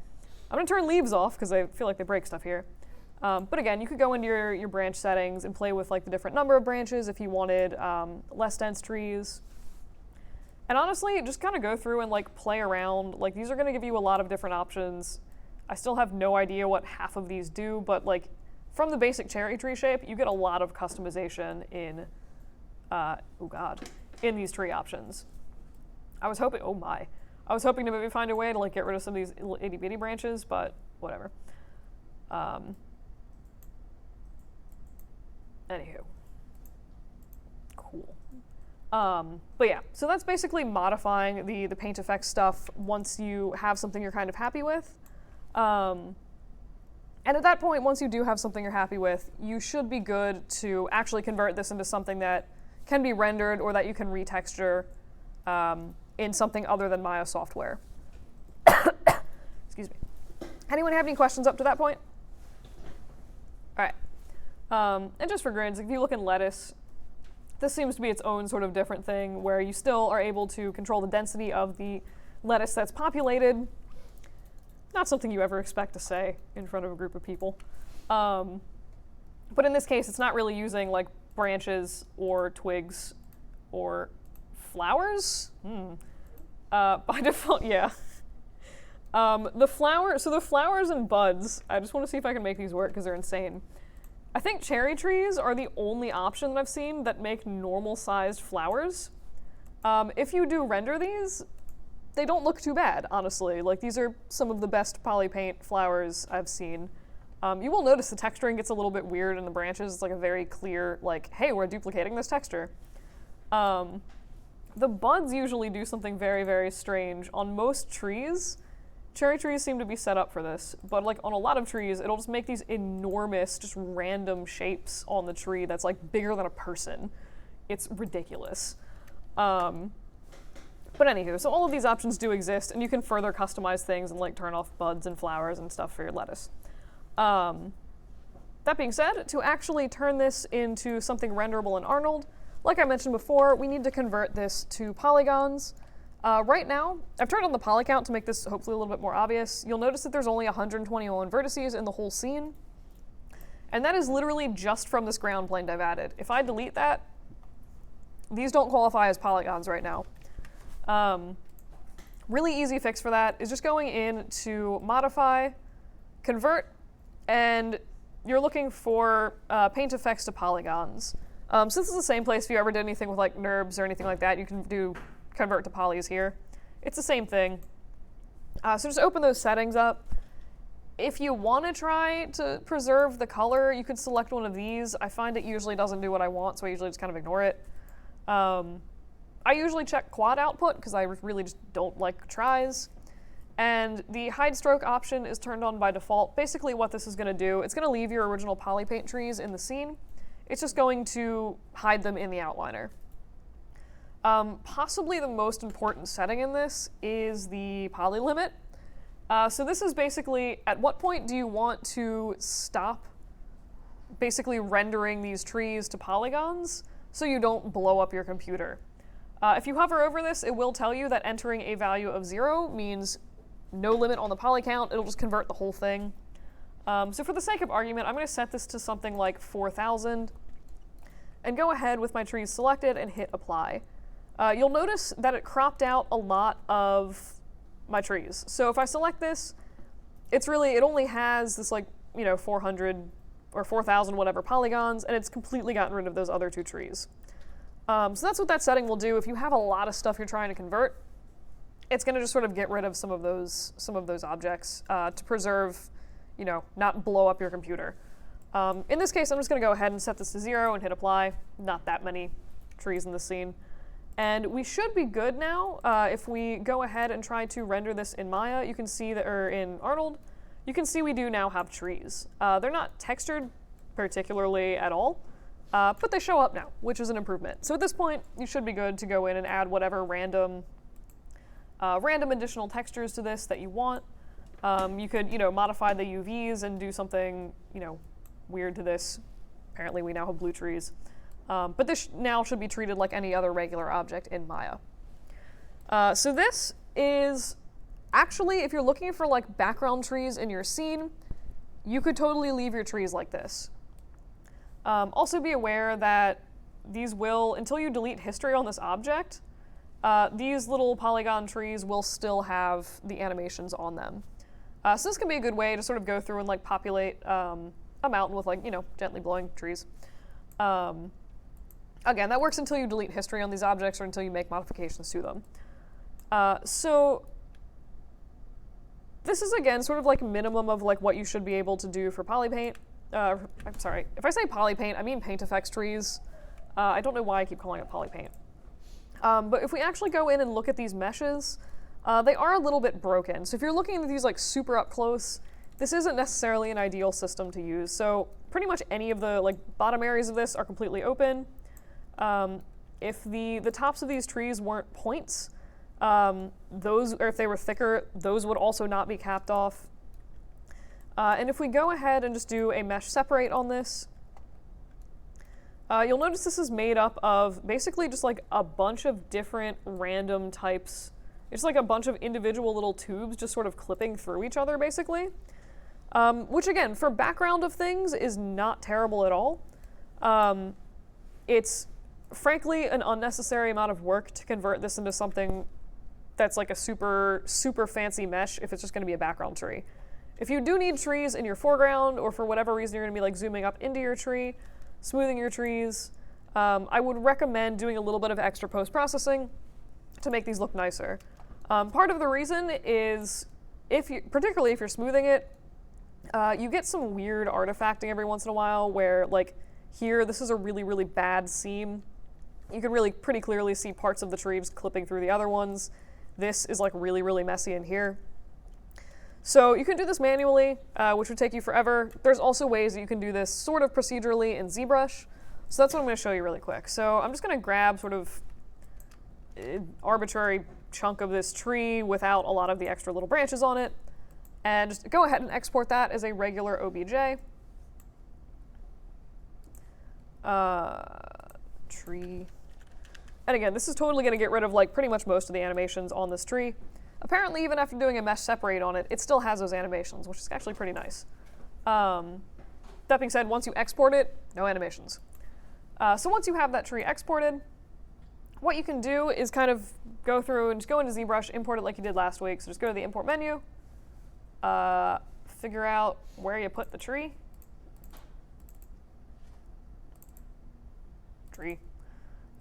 I'm gonna turn leaves off because I feel like they break stuff here. But again, you could go into your branch settings and play with like the different number of branches if you wanted less dense trees. And honestly, just kind of go through and like play around. Like these are gonna give you a lot of different options. I still have no idea what half of these do, but like from the basic cherry tree shape, you get a lot of customization in, in these tree options. I was hoping to maybe find a way to like get rid of some of these little itty bitty branches, but whatever. Anywho, cool. But yeah, so that's basically modifying the paint effect stuff once you have something you're kind of happy with. And at that point, once you do have something you're happy with, you should be good to actually convert this into something that can be rendered or that you can retexture in something other than Maya software. Excuse me. Anyone have any questions up to that point? All right. And just for grins, if you look in Lettuce, this seems to be its own sort of different thing where you still are able to control the density of the lettuce that's populated. Not something you ever expect to say in front of a group of people. But in this case, it's not really using like branches or twigs or flowers. By default, yeah. The flowers and buds, I just want to see if I can make these work because they're insane. I think cherry trees are the only option that I've seen that make normal-sized flowers. If you do render these, they don't look too bad, honestly. Like, these are some of the best polypaint flowers I've seen. You will notice the texturing gets a little bit weird in the branches. It's like a very clear, like, hey, we're duplicating this texture. The buds usually do something very, very strange. On most trees, cherry trees seem to be set up for this, but like on a lot of trees, it'll just make these enormous, just random shapes on the tree that's like bigger than a person. It's ridiculous. But anywho, so all of these options do exist, and you can further customize things and like turn off buds and flowers and stuff for your lettuce. That being said, to actually turn this into something renderable in Arnold, like I mentioned before, we need to convert this to polygons. Right now, I've turned on the poly count to make this hopefully a little bit more obvious. You'll notice that there's only 121 vertices in the whole scene, and that is literally just from this ground plane I've added. If I delete that, these don't qualify as polygons right now. Really easy fix for that is just going in to modify, convert, and you're looking for paint effects to polygons. So this is the same place if you ever did anything with like NURBS or anything like that, you can do convert to polys here. It's the same thing. So just open those settings up. If you want to try to preserve the color, you could select one of these. I find it usually doesn't do what I want, so I usually just kind of ignore it. I usually check quad output because I really just don't like tries. And the hide stroke option is turned on by default. Basically what this is going to do, it's going to leave your original poly paint trees in the scene. It's just going to hide them in the outliner. Possibly the most important setting in this is the poly limit. So this is basically, at what point do you want to stop basically rendering these trees to polygons so you don't blow up your computer? If you hover over this, it will tell you that entering a value of 0 means no limit on the poly count. It'll just convert the whole thing. So for the sake of argument, I'm going to set this to something like 4,000 and go ahead with my trees selected and hit apply. You'll notice that it cropped out a lot of my trees. So if I select this, it only has this 400 or 4,000 whatever polygons, and it's completely gotten rid of those other 2 trees. So that's what that setting will do. If you have a lot of stuff you're trying to convert, it's going to just sort of get rid of some of those objects to preserve, not blow up your computer. In this case, I'm just going to go ahead and set this to 0 and hit apply. Not that many trees in the scene. And we should be good now. If we go ahead and try to render this in Maya, you can see that, or in Arnold, you can see we do now have trees. They're not textured particularly at all, but they show up now, which is an improvement. So at this point, you should be good to go in and add whatever random additional textures to this that you want. You could, modify the UVs and do something, weird to this. Apparently we now have blue trees. But this now should be treated like any other regular object in Maya. So this is actually, if you're looking for background trees in your scene, you could totally leave your trees like this. Also be aware that these will, until you delete history on this object, these little polygon trees will still have the animations on them. So this can be a good way to sort of go through and populate a mountain with gently blowing trees. Again, that works until you delete history on these objects or until you make modifications to them. So this is, again, sort of minimum of what you should be able to do for polypaint. I'm sorry, if I say polypaint, I mean paint effects trees. I don't know why I keep calling it polypaint. But if we actually go in and look at these meshes, they are a little bit broken. So if you're looking at these super up close, this isn't necessarily an ideal system to use. So pretty much any of the bottom areas of this are completely open. If the tops of these trees weren't points, or if they were thicker, those would also not be capped off. And if we go ahead and just do a mesh separate on this, you'll notice this is made up of basically just a bunch of different random types. It's a bunch of individual little tubes just sort of clipping through each other, basically. Which, again, for background of things is not terrible at all. It's frankly an unnecessary amount of work to convert this into something that's a super, super fancy mesh if it's just going to be a background tree. If you do need trees in your foreground, or for whatever reason you're going to be zooming up into your tree, smoothing your trees, I would recommend doing a little bit of extra post-processing to make these look nicer. Part of the reason is, particularly if you're smoothing it, you get some weird artifacting every once in a while where, here, this is a really, really bad seam. You can really pretty clearly see parts of the trees clipping through the other ones. This is really, really messy in here. So you can do this manually, which would take you forever. There's also ways that you can do this sort of procedurally in ZBrush. So that's what I'm going to show you really quick. So I'm just going to grab sort of an arbitrary chunk of this tree without a lot of the extra little branches on it, and just go ahead and export that as a regular OBJ. Tree. And again, this is totally going to get rid of like pretty much most of the animations on this tree. Apparently, even after doing a mesh separate on it, it still has those animations, which is actually pretty nice. That being said, once you export it, no animations. So once you have that tree exported, what you can do is kind of go through and just go into ZBrush, import it like you did last week. So just go to the import menu, figure out where you put the tree.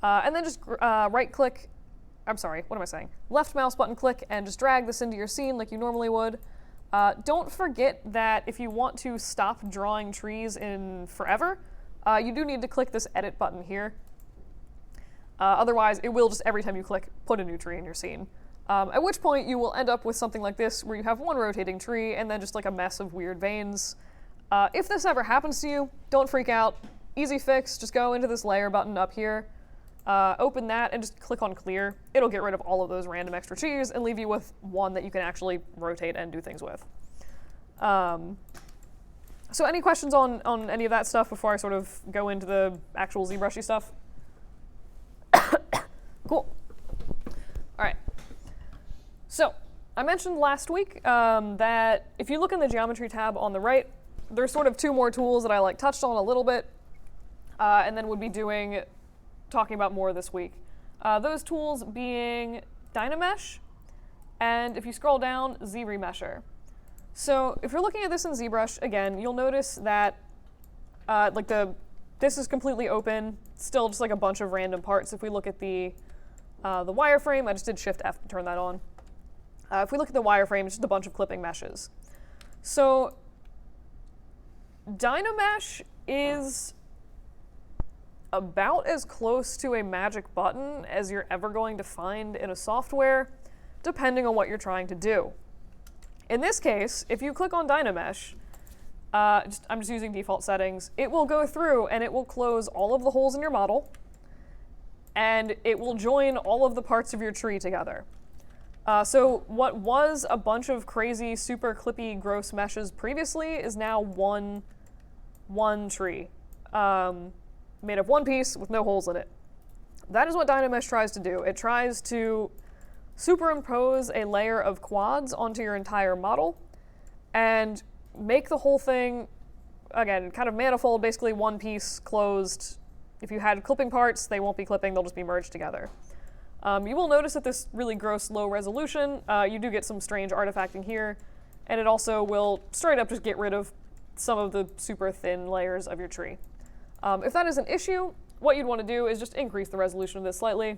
And then just right-click, I'm sorry, what am I saying? Left mouse button click and just drag this into your scene like you normally would. Don't forget that if you want to stop drawing trees in forever, you do need to click this edit button here. Otherwise, it will just every time you click, put a new tree in your scene. At which point you will end up with something like this where you have one rotating tree and then just like a mess of weird veins. If this ever happens to you, don't freak out. Easy fix, just go into this layer button up here, open that and just click on clear. It'll get rid of all of those random extra trees and leave you with one that you can actually rotate and do things with. So any questions on any of that stuff before I sort of go into the actual ZBrushy stuff? Cool. All right. So I mentioned last week that if you look in the geometry tab on the right, there's sort of two more tools that I like touched on a little bit, and then would be talking about more this week. Those tools being Dynamesh, and if you scroll down, Z-Remesher. So if you're looking at this in ZBrush, again, you'll notice that this is completely open, still just like a bunch of random parts. If we look at the wireframe, I just did Shift F to turn that on. If we look at the wireframe, it's just a bunch of clipping meshes. So Dynamesh is about as close to a magic button as you're ever going to find in a software, depending on what you're trying to do. In this case, if you click on Dynamesh, I'm just using default settings, it will go through and it will close all of the holes in your model, and it will join all of the parts of your tree together. So what was a bunch of crazy, super clippy, gross meshes previously is now one tree, made of one piece with no holes in it. That is what Dynamesh tries to do. It tries to superimpose a layer of quads onto your entire model and make the whole thing, again, kind of manifold, basically one piece closed. If you had clipping parts, they won't be clipping, they'll just be merged together. You will notice at this really gross low resolution, you do get some strange artifacting here, and it also will straight up just get rid of some of the super thin layers of your tree. If that is an issue, what you'd want to do is just increase the resolution of this slightly,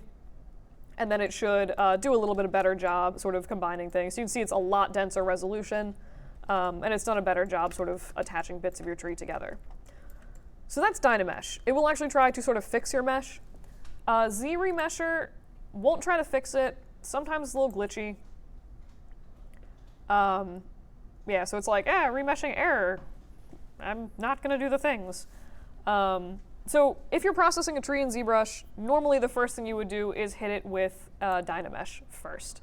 and then it should do a little bit of better job sort of combining things. You can see it's a lot denser resolution, and it's done a better job sort of attaching bits of your tree together. So that's Dynamesh. It will actually try to sort of fix your mesh. Z-Remesher won't try to fix it. Sometimes it's a little glitchy. Yeah, so it's like, remeshing error. I'm not going to do the things. So if you're processing a tree in ZBrush, normally the first thing you would do is hit it with Dynamesh first.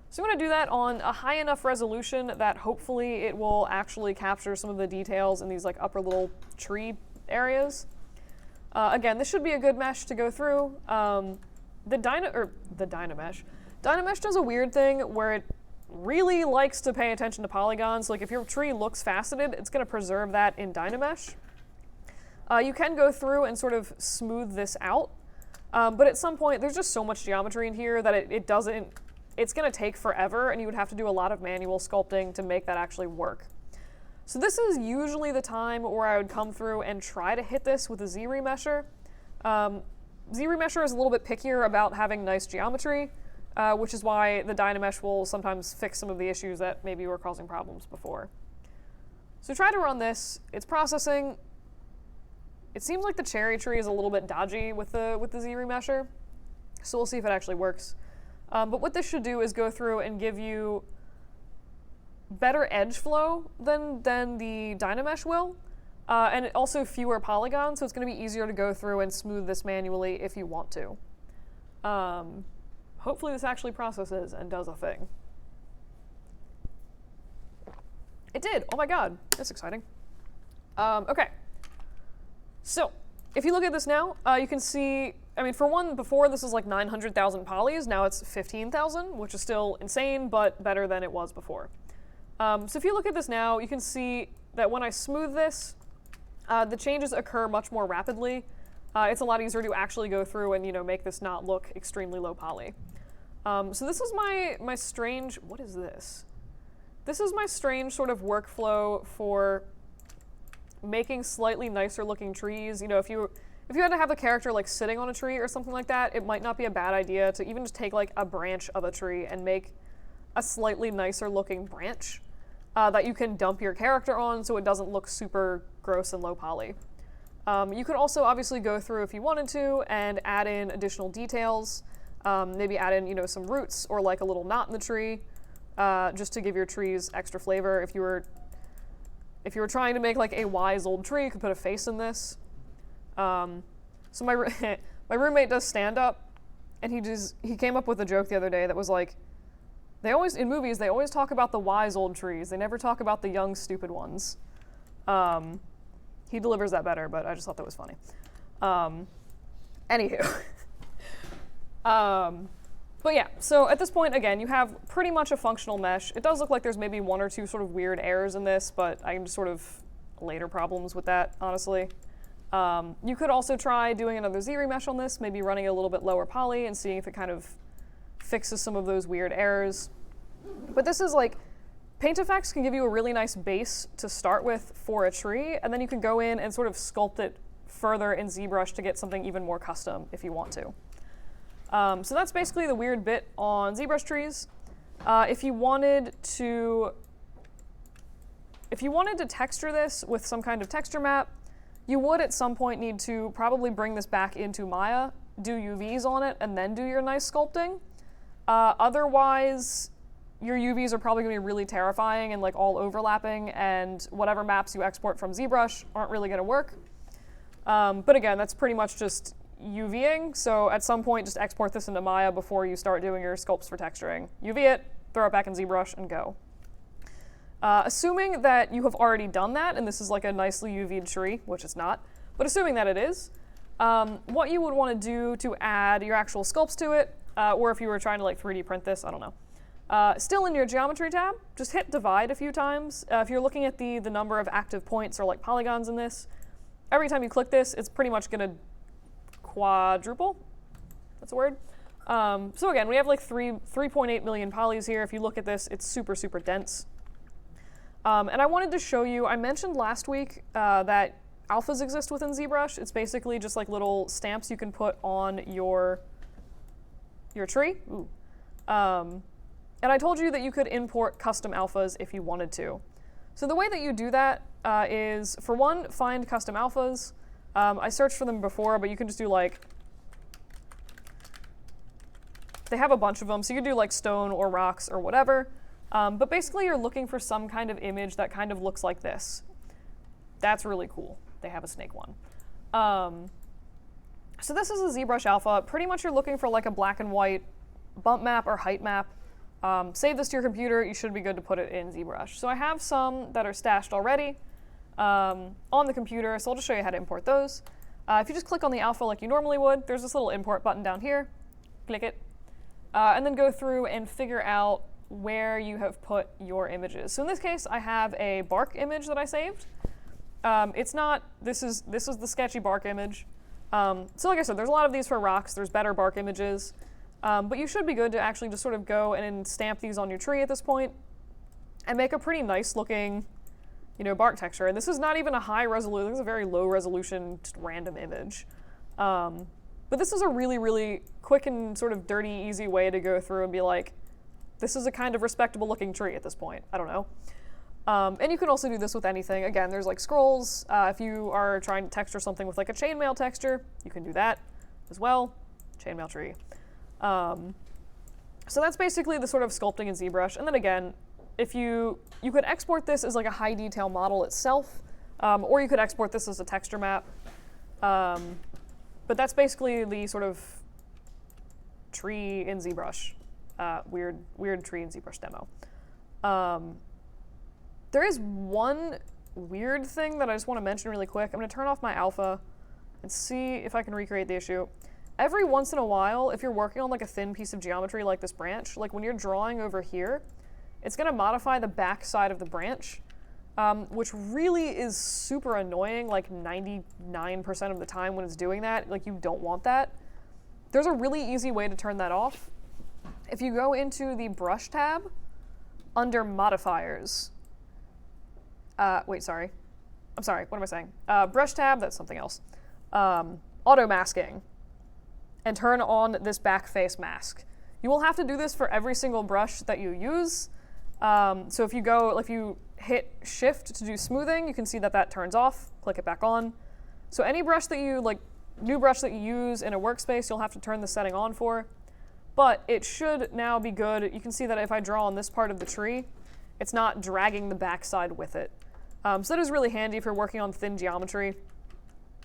So you want to do that on a high enough resolution that hopefully it will actually capture some of the details in these like upper little tree areas. Again, this should be a good mesh to go through. Dynamesh does a weird thing where it really likes to pay attention to polygons. Like if your tree looks faceted, it's going to preserve that in Dynamesh. You can go through and sort of smooth this out, but at some point there's just so much geometry in here that it's going to take forever, and you would have to do a lot of manual sculpting to make that actually work. So this is usually the time where I would come through and try to hit this with a Z-Remesher. Z-Remesher is a little bit pickier about having nice geometry, which is why the Dynamesh will sometimes fix some of the issues that maybe were causing problems before. So try to run this. It's processing. It seems like the cherry tree is a little bit dodgy with the Z-Remesher, so we'll see if it actually works. But what this should do is go through and give you better edge flow than the Dynamesh will, and also fewer polygons, so it's going to be easier to go through and smooth this manually if you want to. Hopefully this actually processes and does a thing. It did! Oh my god, that's exciting. Okay. So, if you look at this now, you can see, I mean, for one, before this was like 900,000 polys, now it's 15,000, which is still insane, but better than it was before. So if you look at this now, you can see that when I smooth this, the changes occur much more rapidly. It's a lot easier to actually go through and, you know, make this not look extremely low poly. So this is my strange, what is this? This is my strange sort of workflow for making slightly nicer looking trees. You know, if you had to have a character like sitting on a tree or something like that, it might not be a bad idea to even just take like a branch of a tree and make a slightly nicer looking branch that you can dump your character on so it doesn't look super gross and low poly. You could also obviously go through if you wanted to and add in additional details. Maybe add in, you know, some roots or like a little knot in the tree, just to give your trees extra flavor. If you were trying to make like a wise old tree, you could put a face in this. So my my roommate does stand up, and he came up with a joke the other day that was like, in movies they always talk about the wise old trees. They never talk about the young stupid ones. He delivers that better, but I just thought that was funny. Anywho. But yeah, so at this point, again, you have pretty much a functional mesh. It does look like there's maybe one or two sort of weird errors in this, but I can just sort of later problems with that, honestly. You could also try doing another Z-remesh on this, maybe running a little bit lower poly and seeing if it kind of fixes some of those weird errors. But this is like, Paint Effects can give you a really nice base to start with for a tree, and then you can go in and sort of sculpt it further in ZBrush to get something even more custom if you want to. So that's basically the weird bit on ZBrush trees. If you wanted to texture this with some kind of texture map, you would at some point need to probably bring this back into Maya, do UVs on it, and then do your nice sculpting. Otherwise, your UVs are probably going to be really terrifying and like all overlapping, and whatever maps you export from ZBrush aren't really going to work. But again, that's pretty much just UVing, so at some point just export this into Maya before you start doing your sculpts for texturing. UV it, throw it back in ZBrush, and go. Assuming that you have already done that, and this is like a nicely UV'd tree, which it's not, but assuming that it is, what you would want to do to add your actual sculpts to it, or if you were trying to like 3D print this, I don't know. Still in your geometry tab, just hit divide a few times. If you're looking at the number of active points or like polygons in this, every time you click this, it's pretty much going to quadruple. That's a word. So again, we have like 3.8 million polys here. If you look at this, it's super, super dense. And I wanted to show you, I mentioned last week that alphas exist within ZBrush. It's basically just like little stamps you can put on your tree. Ooh. And I told you that you could import custom alphas if you wanted to. So the way that you do that is, for one, find custom alphas. I searched for them before, but you can just do like, they have a bunch of them, so you could do like stone or rocks or whatever. But basically you're looking for some kind of image that kind of looks like this. That's really cool. They have a snake one. So this is a ZBrush alpha. Pretty much you're looking for like a black and white bump map or height map. Save this to your computer. You should be good to put it in ZBrush. So I have some that are stashed already on the computer, so I'll just show you how to import those. If you just click on the alpha like you normally would, there's this little import button down here. Click it. And then go through and figure out where you have put your images. So in this case, I have a bark image that I saved. It's not, this is the sketchy bark image. So like I said, there's a lot of these for rocks. There's better bark images. But you should be good to actually just sort of go and stamp these on your tree at this point and make a pretty nice looking, you know, bark texture. And this is not even a high resolution, this is a very low resolution, just random image. But this is a really, really quick and sort of dirty, easy way to go through and be like, this is a kind of respectable looking tree at this point. I don't know. And you can also do this with anything. Again, there's like scrolls. If you are trying to texture something with like a chainmail texture, you can do that as well. Chainmail tree. So that's basically the sort of sculpting in ZBrush. And then again, if you could export this as like a high detail model itself, or you could export this as a texture map. But that's basically the sort of tree in ZBrush, weird tree in ZBrush demo. There is one weird thing that I just want to mention really quick. I'm going to turn off my alpha, and see if I can recreate the issue. Every once in a while, if you're working on like a thin piece of geometry like this branch, like when you're drawing over here, it's going to modify the back side of the branch, which really is super annoying, like 99% of the time when it's doing that. Like, you don't want that. There's a really easy way to turn that off. If you go into the Brush tab, under Modifiers, wait, sorry. I'm sorry, what am I saying? Brush tab, that's something else. Auto masking, and turn on this back face mask. You will have to do this for every single brush that you use. So if you hit Shift to do smoothing, you can see that that turns off. Click it back on. So any brush that you, new brush that you use in a workspace, you'll have to turn the setting on for. But it should now be good. You can see that if I draw on this part of the tree, it's not dragging the backside with it. So that is really handy if you're working on thin geometry.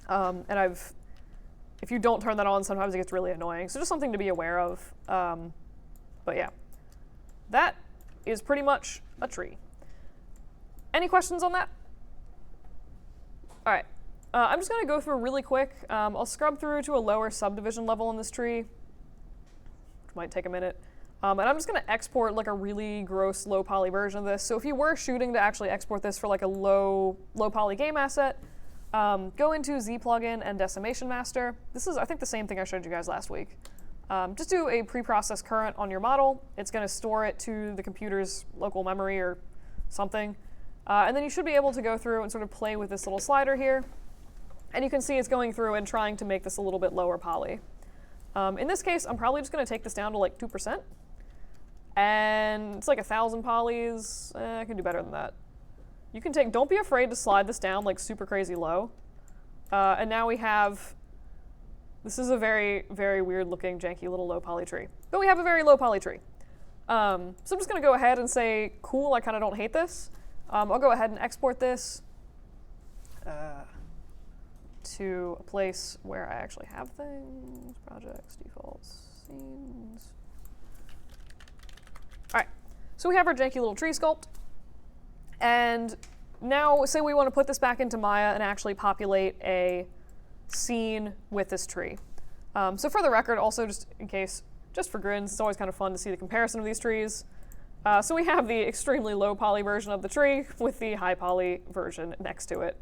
If you don't turn that on, sometimes it gets really annoying. So just something to be aware of. But yeah, that is pretty much a tree. Any questions on that? All right, I'm just gonna go through really quick. I'll scrub through to a lower subdivision level in this tree, which might take a minute. And I'm just gonna export like a really gross low poly version of this. So if you were shooting to actually export this for like a low poly game asset, go into Z plugin and Decimation Master. This is, I think, the same thing I showed you guys last week. Just do a preprocess current on your model. It's going to store it to the computer's local memory or something. And then you should be able to go through and sort of play with this little slider here. And you can see it's going through and trying to make this a little bit lower poly. In this case, I'm probably just going to take this down to like 2%. And it's like 1,000 polys. I can do better than that. You can take, don't be afraid to slide this down like super crazy low. And now we have, this is a very, very weird looking janky little low poly tree. But we have a very low poly tree. So I'm just gonna go ahead and say, cool, I kind of don't hate this. I'll go ahead and export this to a place where I actually have things, projects, defaults, scenes. All right, so we have our janky little tree sculpt. And now, say we want to put this back into Maya and actually populate a scene with this tree. So for the record, also just in case, just for grins, it's always kind of fun to see the comparison of these trees. So we have the extremely low poly version of the tree with the high poly version next to it.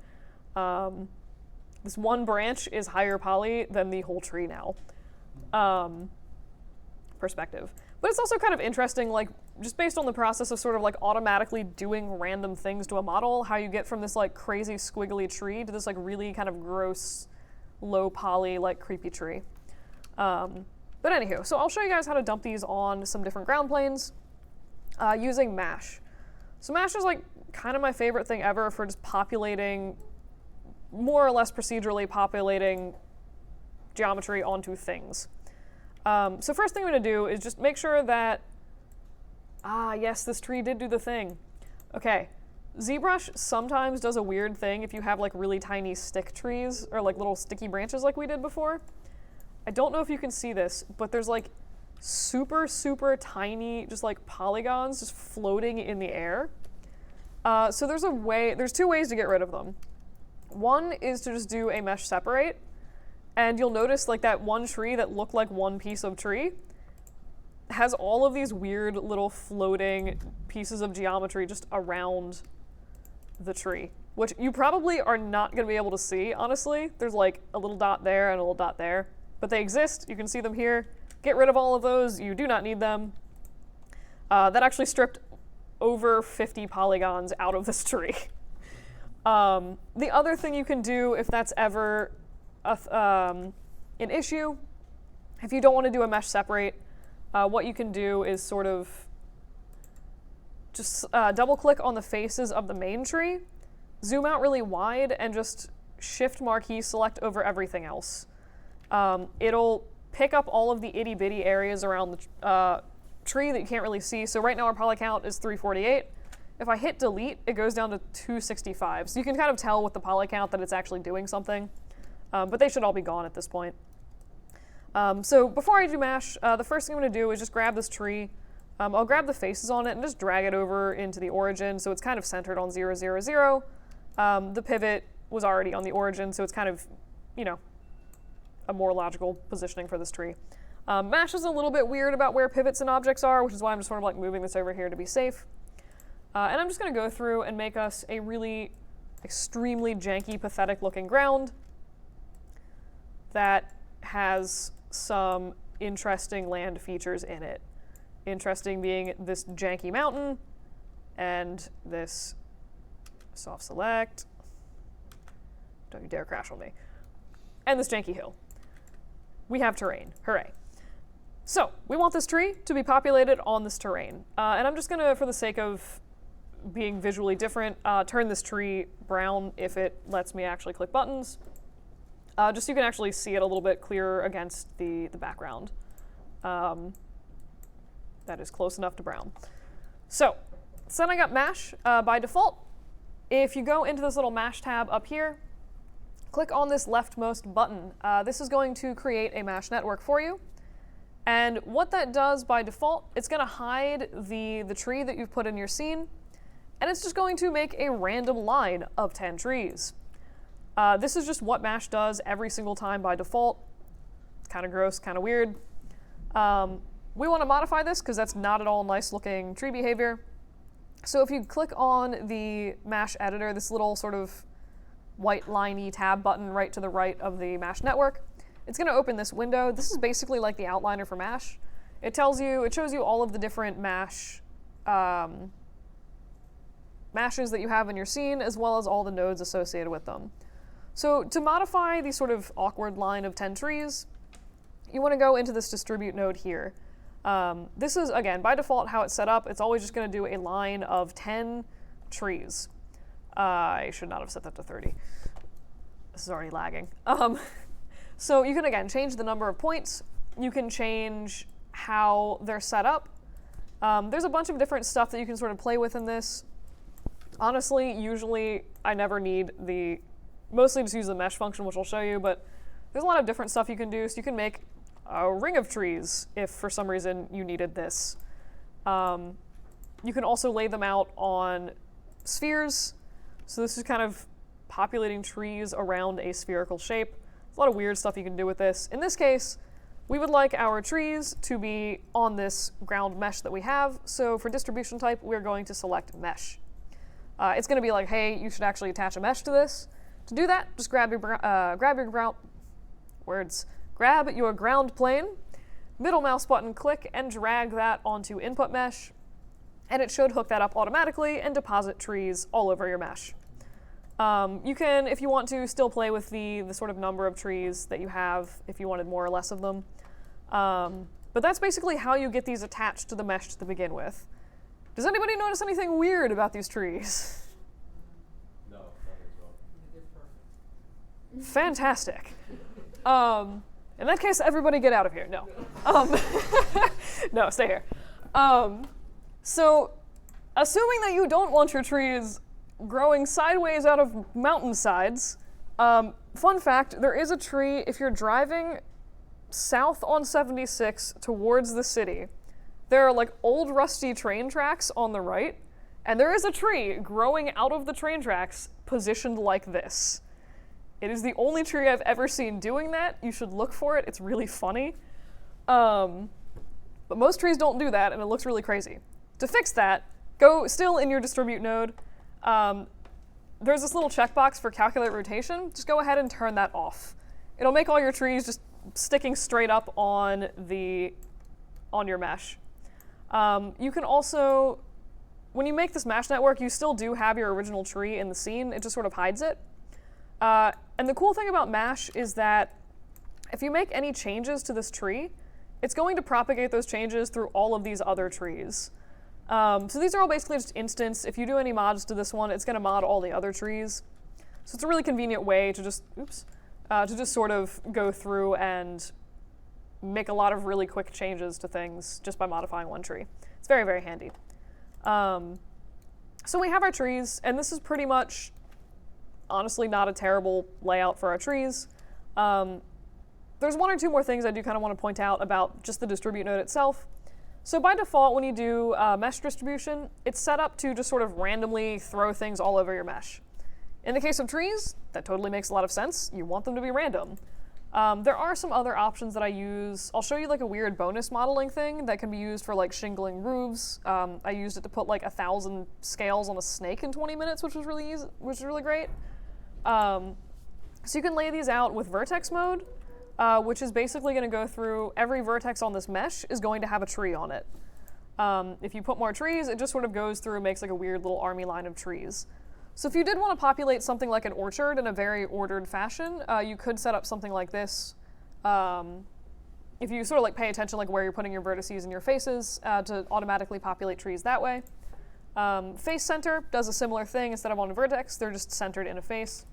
This one branch is higher poly than the whole tree now. Perspective. But it's also kind of interesting, like, just based on the process of sort of like automatically doing random things to a model, how you get from this like crazy squiggly tree to this like really kind of gross, low poly, like creepy tree. But anywho, so I'll show you guys how to dump these on some different ground planes using Mash. So Mash is like kind of my favorite thing ever for just populating, more or less procedurally populating geometry onto things. So first thing I'm going to do is just make sure that, yes, this tree did do the thing. Okay, ZBrush sometimes does a weird thing if you have like really tiny stick trees or like little sticky branches like we did before. I don't know if you can see this, but there's like super, super tiny just like polygons just floating in the air. So there's two ways to get rid of them. One is to just do a mesh separate. And you'll notice like that one tree that looked like one piece of tree has all of these weird little floating pieces of geometry just around the tree, which you probably are not going to be able to see, honestly. There's like a little dot there and a little dot there, but they exist. You can see them here. Get rid of all of those. You do not need them. That actually stripped over 50 polygons out of this tree. The other thing you can do if that's ever an issue, if you don't want to do a mesh separate, what you can do is sort of just double click on the faces of the main tree, zoom out really wide, and just shift marquee select over everything else. It'll pick up all of the itty bitty areas around the tree that you can't really see. So right now our poly count is 348. If I hit delete, it goes down to 265. So you can kind of tell with the poly count that it's actually doing something. But they should all be gone at this point. So before I do Mash, the first thing I'm going to do is just grab this tree. I'll grab the faces on it and just drag it over into the origin so it's kind of centered on 0, 0, 0. The pivot was already on the origin, so it's kind of, a more logical positioning for this tree. Mesh is a little bit weird about where pivots and objects are, which is why I'm just sort of like moving this over here to be safe. And I'm just going to go through and make us a really extremely janky, pathetic looking ground that has some interesting land features in it. Interesting being this janky mountain and this soft select. Don't you dare crash on me. And this janky hill. We have terrain. Hooray. So we want this tree to be populated on this terrain. And I'm just going to, for the sake of being visually different, turn this tree brown if it lets me actually click buttons. Just so you can actually see it a little bit clearer against the background. That is close enough to brown. So, setting up mesh by default, if you go into this little mesh tab up here, click on this leftmost button. This is going to create a mesh network for you. And what that does by default, it's going to hide the tree that you've put in your scene, and it's just going to make a random line of 10 trees. This is just what mesh does every single time by default. It's kind of gross, kind of weird. We want to modify this because that's not at all nice looking tree behavior. So if you click on the mesh editor, this little sort of white liney tab button right to the right of the mesh network, it's going to open this window. This is basically like the outliner for mesh. It shows you all of the different meshes that you have in your scene, as well as all the nodes associated with them. So to modify the sort of awkward line of 10 trees, you want to go into this distribute node here. This is, again, by default how it's set up. It's always just going to do a line of 10 trees. I should not have set that to 30. This is already lagging. So you can, again, change the number of points. You can change how they're set up. There's a bunch of different stuff that you can sort of play with in this. Honestly, usually I never need mostly just use the mesh function, which I'll show you, but there's a lot of different stuff you can do. So you can make a ring of trees if for some reason you needed this. You can also lay them out on spheres. So this is kind of populating trees around a spherical shape. There's a lot of weird stuff you can do with this. In this case, we would like our trees to be on this ground mesh that we have. So for distribution type, we're going to select mesh. It's going to be like, hey, you should actually attach a mesh to this. To do that, just grab your ground plane, middle mouse button click, and drag that onto input mesh, and it should hook that up automatically and deposit trees all over your mesh. You can, if you want to, still play with the sort of number of trees that you have if you wanted more or less of them. But that's basically how you get these attached to the mesh to begin with. Does anybody notice anything weird about these trees? No, nothing's wrong. Fantastic. In that case, everybody get out of here. No. No, stay here. So, assuming that you don't want your trees growing sideways out of mountainsides, fun fact, there is a tree, if you're driving south on 76 towards the city, there are like old rusty train tracks on the right, and there is a tree growing out of the train tracks positioned like this. It is the only tree I've ever seen doing that. You should look for it. It's really funny. But most trees don't do that, and it looks really crazy. To fix that, go still in your distribute node. There's this little checkbox for calculate rotation. Just go ahead and turn that off. It'll make all your trees just sticking straight up on your mesh. You can also, when you make this mesh network, you still do have your original tree in the scene. It just sort of hides it. And the cool thing about mesh is that if you make any changes to this tree, it's going to propagate those changes through all of these other trees. So these are all basically just instants. If you do any mods to this one, it's going to mod all the other trees. So it's a really convenient way to just sort of go through and make a lot of really quick changes to things just by modifying one tree. It's very, very handy. So we have our trees, and this is pretty much, honestly, not a terrible layout for our trees. There's one or two more things I do kind of want to point out about just the distribute node itself. So by default, when you do mesh distribution, it's set up to just sort of randomly throw things all over your mesh. In the case of trees, that totally makes a lot of sense. You want them to be random. There are some other options that I use. I'll show you like a weird bonus modeling thing that can be used for like shingling roofs. I used it to put like 1,000 scales on a snake in 20 minutes, which was really easy, which was really great. So you can lay these out with vertex mode, which is basically going to go through every vertex on this mesh is going to have a tree on it. If you put more trees, it just sort of goes through and makes like a weird little army line of trees. So if you did want to populate something like an orchard in a very ordered fashion, you could set up something like this. If you sort of like pay attention like where you're putting your vertices and your faces to automatically populate trees that way. Face center does a similar thing. Instead of on a vertex, they're just centered in a face.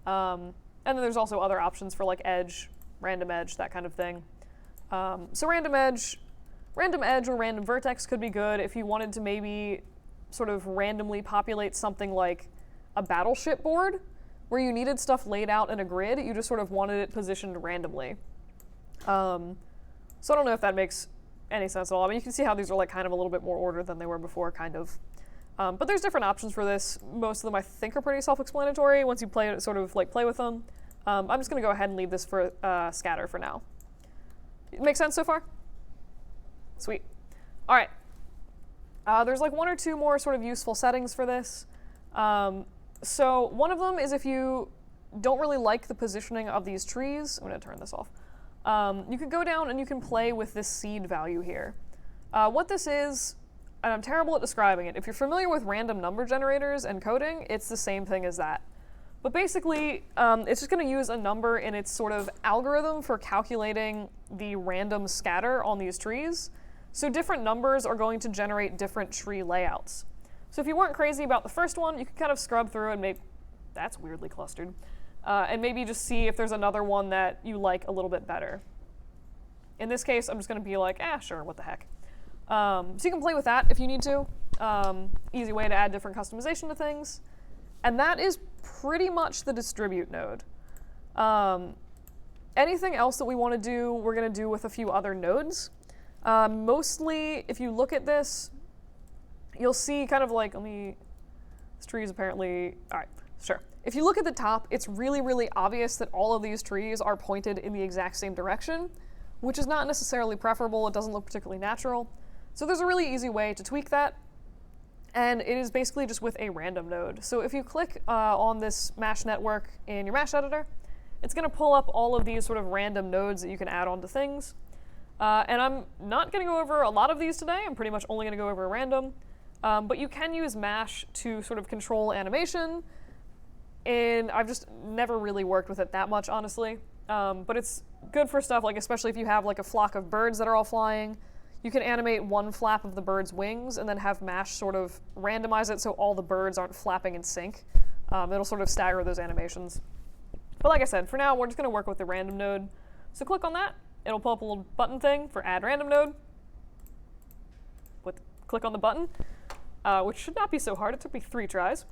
And then there's also other options for like edge, random edge, that kind of thing. So random edge or random vertex could be good if you wanted to maybe sort of randomly populate something like a battleship board where you needed stuff laid out in a grid, you just sort of wanted it positioned randomly. So I don't know if that makes any sense at all. I mean, you can see how these are like kind of a little bit more ordered than they were before, kind of. But there's different options for this. Most of them I think are pretty self-explanatory once you play with them. I'm just going to go ahead and leave this for scatter for now. Make sense so far? Sweet. All right. There's like one or two more sort of useful settings for this. So one of them is if you don't really like the positioning of these trees, I'm going to turn this off. You can go down and you can play with this seed value here. What this is, and I'm terrible at describing it, if you're familiar with random number generators and coding, it's the same thing as that. But basically, it's just going to use a number in its sort of algorithm for calculating the random scatter on these trees. So different numbers are going to generate different tree layouts. So if you weren't crazy about the first one, you could kind of scrub through and maybe, that's weirdly clustered, and maybe just see if there's another one that you like a little bit better. In this case, I'm just going to be like, sure, what the heck. So you can play with that if you need to. Easy way to add different customization to things. And that is pretty much the distribute node. Anything else that we want to do, we're going to do with a few other nodes. Mostly, if you look at this, you'll see kind of like, this tree is apparently, all right, sure. If you look at the top, it's really, really obvious that all of these trees are pointed in the exact same direction, which is not necessarily preferable. It doesn't look particularly natural. So there's a really easy way to tweak that, and it is basically just with a random node. So if you click on this mesh network in your mesh editor, it's going to pull up all of these sort of random nodes that you can add onto things. And I'm not going to go over a lot of these today. I'm pretty much only going to go over random. But you can use mesh to sort of control animation, and I've just never really worked with it that much, honestly. But it's good for stuff like, especially if you have like a flock of birds that are all flying, you can animate one flap of the bird's wings and then have mesh sort of randomize it so all the birds aren't flapping in sync. It'll sort of stagger those animations. But like I said, for now, we're just going to work with the random node. So click on that. It'll pull up a little button thing for add random node. Click on the button, which should not be so hard. It took me 3 tries.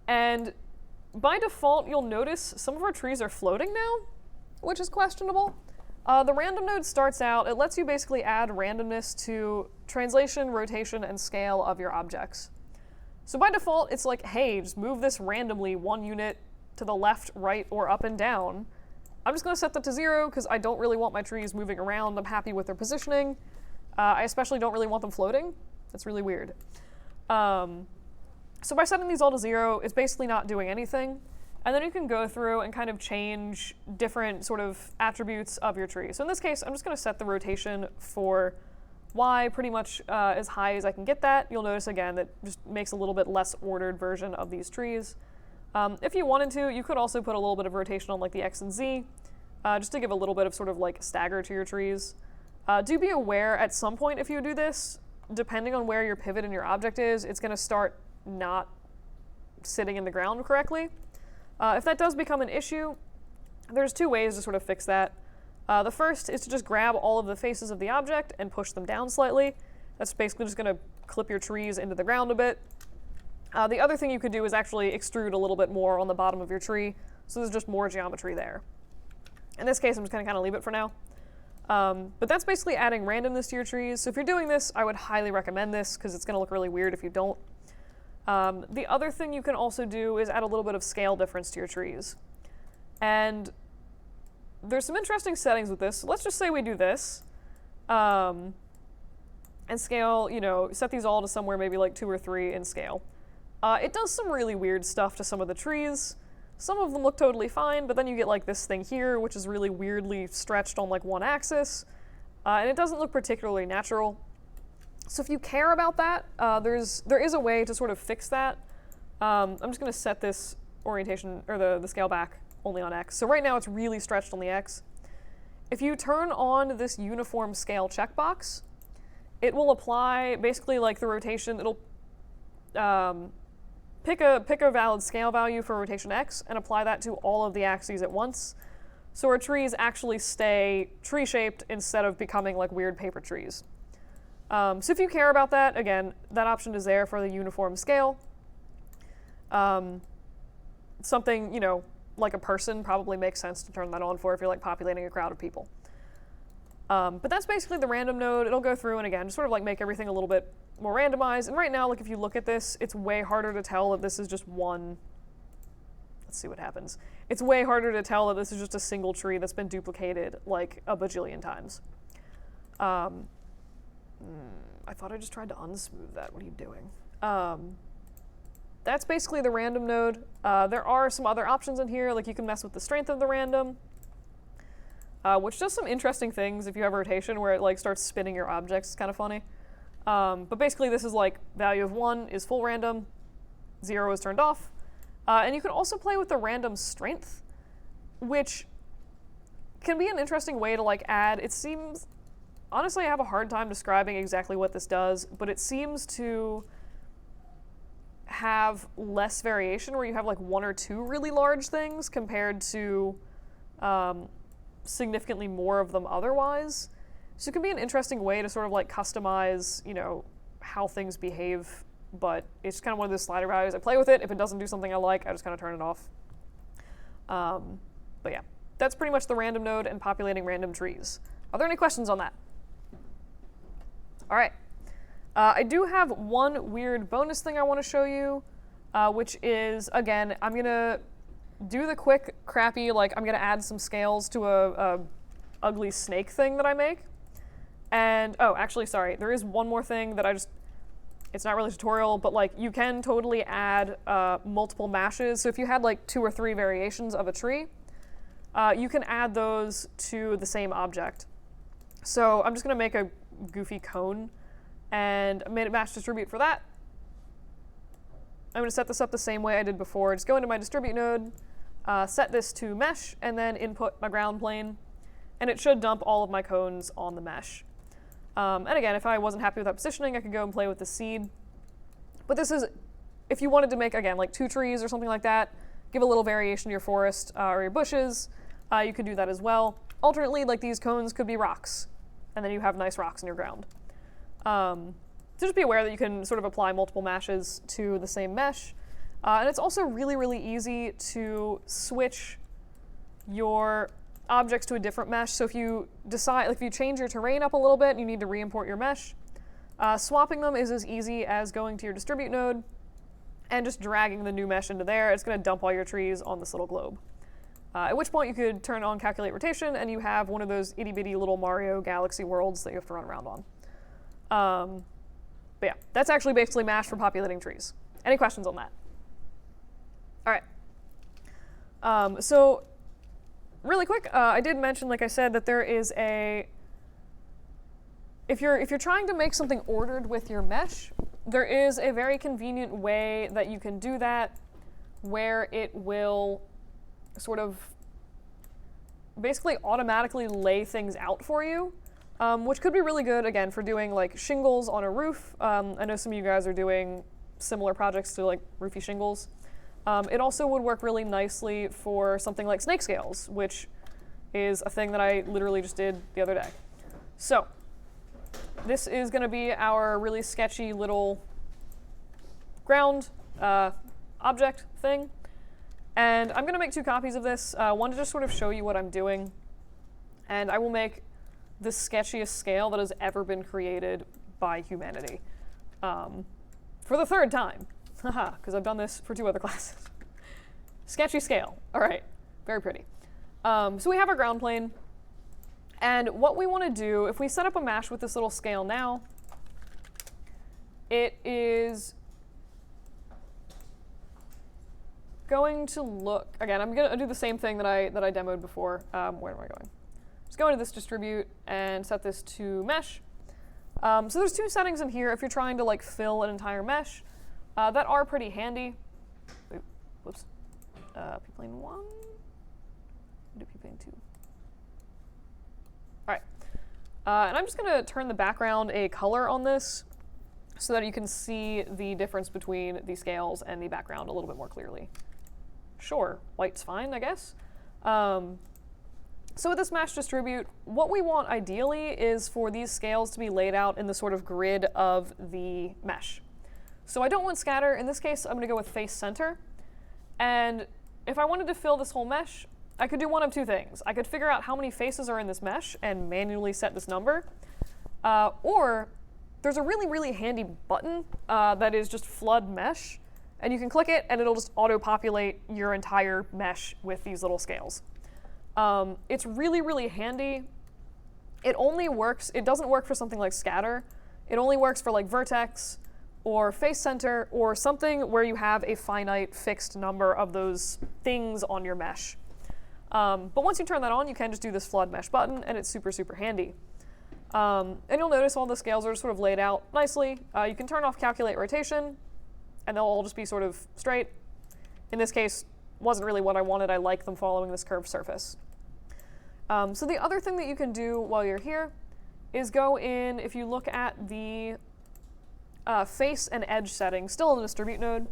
And by default, you'll notice some of our trees are floating now, which is questionable. The random node starts out, it lets you basically add randomness to translation, rotation, and scale of your objects. So by default, it's like, hey, just move this randomly 1 unit to the left, right, or up and down. I'm just going to set that to 0 because I don't really want my trees moving around. I'm happy with their positioning. I especially don't really want them floating. That's really weird. So by setting these all to 0, it's basically not doing anything. And then you can go through and kind of change different sort of attributes of your tree. So in this case, I'm just going to set the rotation for Y pretty much as high as I can get that. You'll notice again that just makes a little bit less ordered version of these trees. If you wanted to, you could also put a little bit of rotation on like the X and Z, just to give a little bit of sort of like stagger to your trees. Do be aware at some point if you do this, depending on where your pivot in your object is, it's going to start not sitting in the ground correctly. If that does become an issue, there's 2 ways to sort of fix that. The first is to just grab all of the faces of the object and push them down slightly. That's basically just going to clip your trees into the ground a bit. The other thing you could do is actually extrude a little bit more on the bottom of your tree, so there's just more geometry there. In this case, I'm just going to kind of leave it for now. But that's basically adding randomness to your trees. So if you're doing this, I would highly recommend this because it's going to look really weird if you don't. The other thing you can also do is add a little bit of scale difference to your trees. And there's some interesting settings with this. So let's just say we do this. And scale, you know, set these all to somewhere maybe like 2 or 3 in scale. It does some really weird stuff to some of the trees. Some of them look totally fine, but then you get like this thing here, which is really weirdly stretched on like one axis. And it doesn't look particularly natural. So if you care about that, there is a way to sort of fix that. I'm just going to set this orientation, or the scale back only on X. So right now it's really stretched on the X. If you turn on this uniform scale checkbox, it will apply basically like the rotation. It'll pick a valid scale value for rotation X and apply that to all of the axes at once. So our trees actually stay tree-shaped instead of becoming like weird paper trees. So if you care about that, again, that option is there for the uniform scale. Something, you know, like a person probably makes sense to turn that on for if you're like populating a crowd of people. But that's basically the random node. It'll go through and again, just sort of like make everything a little bit more randomized. And right now, like if you look at this, it's way harder to tell that this is just one. Let's see what happens. It's way harder to tell that this is just a single tree that's been duplicated like a bajillion times. I thought I just tried to unsmooth that. What are you doing? That's basically the random node. There are some other options in here, like you can mess with the strength of the random, which does some interesting things if you have rotation where it like starts spinning your objects. It's kind of funny. But basically this is like value of 1 is full random, 0 is turned off. And you can also play with the random strength, which can be an interesting way to like add, it seems, honestly I have a hard time describing exactly what this does, but it seems to have less variation where you have like 1 or 2 really large things compared to significantly more of them otherwise. So it can be an interesting way to sort of like customize, you know, how things behave, but it's just kind of one of those slider values. I play with it. If it doesn't do something I like, I just kind of turn it off. But yeah, that's pretty much the random node and populating random trees. Are there any questions on that? All right. I do have one weird bonus thing I want to show you, which is, again, I'm going to do the quick, crappy, like I'm going to add some scales to a ugly snake thing that I make. And, oh, actually, sorry, there is one more thing that it's not really a tutorial, but like you can totally add multiple meshes. So if you had like 2 or 3 variations of a tree, you can add those to the same object. So I'm just going to make a goofy cone and I made it match distribute for that. I'm going to set this up the same way I did before. Just go into my distribute node, set this to mesh, and then input my ground plane. And it should dump all of my cones on the mesh. And again, if I wasn't happy with that positioning, I could go and play with the seed. But this is, if you wanted to make, again, like 2 trees or something like that, give a little variation to your forest or your bushes, you could do that as well. Alternately, like these cones could be rocks, and then you have nice rocks in your ground. So just be aware that you can sort of apply multiple meshes to the same mesh. And it's also really, really easy to switch your objects to a different mesh. So if you decide, like if you change your terrain up a little bit and you need to re-import your mesh, swapping them is as easy as going to your distribute node and just dragging the new mesh into there. It's going to dump all your trees on this little globe. At which point you could turn on calculate rotation and you have one of those itty bitty little Mario Galaxy worlds that you have to run around on. But yeah, that's actually basically Mash for populating trees. Any questions on that? All right. So really quick, I did mention, like I said, that there is a, if you're trying to make something ordered with your mesh, there is a very convenient way that you can do that where it will sort of basically automatically lay things out for you, which could be really good, again, for doing like shingles on a roof. I know some of you guys are doing similar projects to like roofy shingles. It also would work really nicely for something like snake scales, which is a thing that I literally just did the other day. So this is going to be our really sketchy little ground object thing. And I'm going to make 2 copies of this, one to just sort of show you what I'm doing. And I will make the sketchiest scale that has ever been created by humanity for the 3rd time. Haha, because I've done this for 2 other classes. Sketchy scale. All right, very pretty. So we have our ground plane. And what we want to do, if we set up a mesh with this little scale now, it is going to look, again, I'm going to do the same thing that I demoed before. Where am I going? Just go into this distribute and set this to mesh. So there's two settings in here if you're trying to like fill an entire mesh that are pretty handy. Ooh, whoops. P-plane 1, do P-plane 2. All right, and I'm just going to turn the background a color on this so that you can see the difference between the scales and the background a little bit more clearly. Sure, white's fine, I guess. So with this mesh distribute, what we want ideally is for these scales to be laid out in the sort of grid of the mesh. So I don't want scatter. In this case, I'm going to go with face center. And if I wanted to fill this whole mesh, I could do one of two things. I could figure out how many faces are in this mesh and manually set this number. Or there's a really, really handy button that is just flood mesh. And you can click it and it'll just auto-populate your entire mesh with these little scales. It's really, really handy. It only works, it doesn't work for something like scatter. It only works for like vertex or face center or something where you have a finite fixed number of those things on your mesh. But once you turn that on, you can just do this flood mesh button, and it's super, super handy. And you'll notice all the scales are sort of laid out nicely. You can turn off calculate rotation, and they'll all just be sort of straight. In this case, wasn't really what I wanted. I like them following this curved surface. So the other thing that you can do while you're here is go in, if you look at the face and edge settings, still in the distribute node,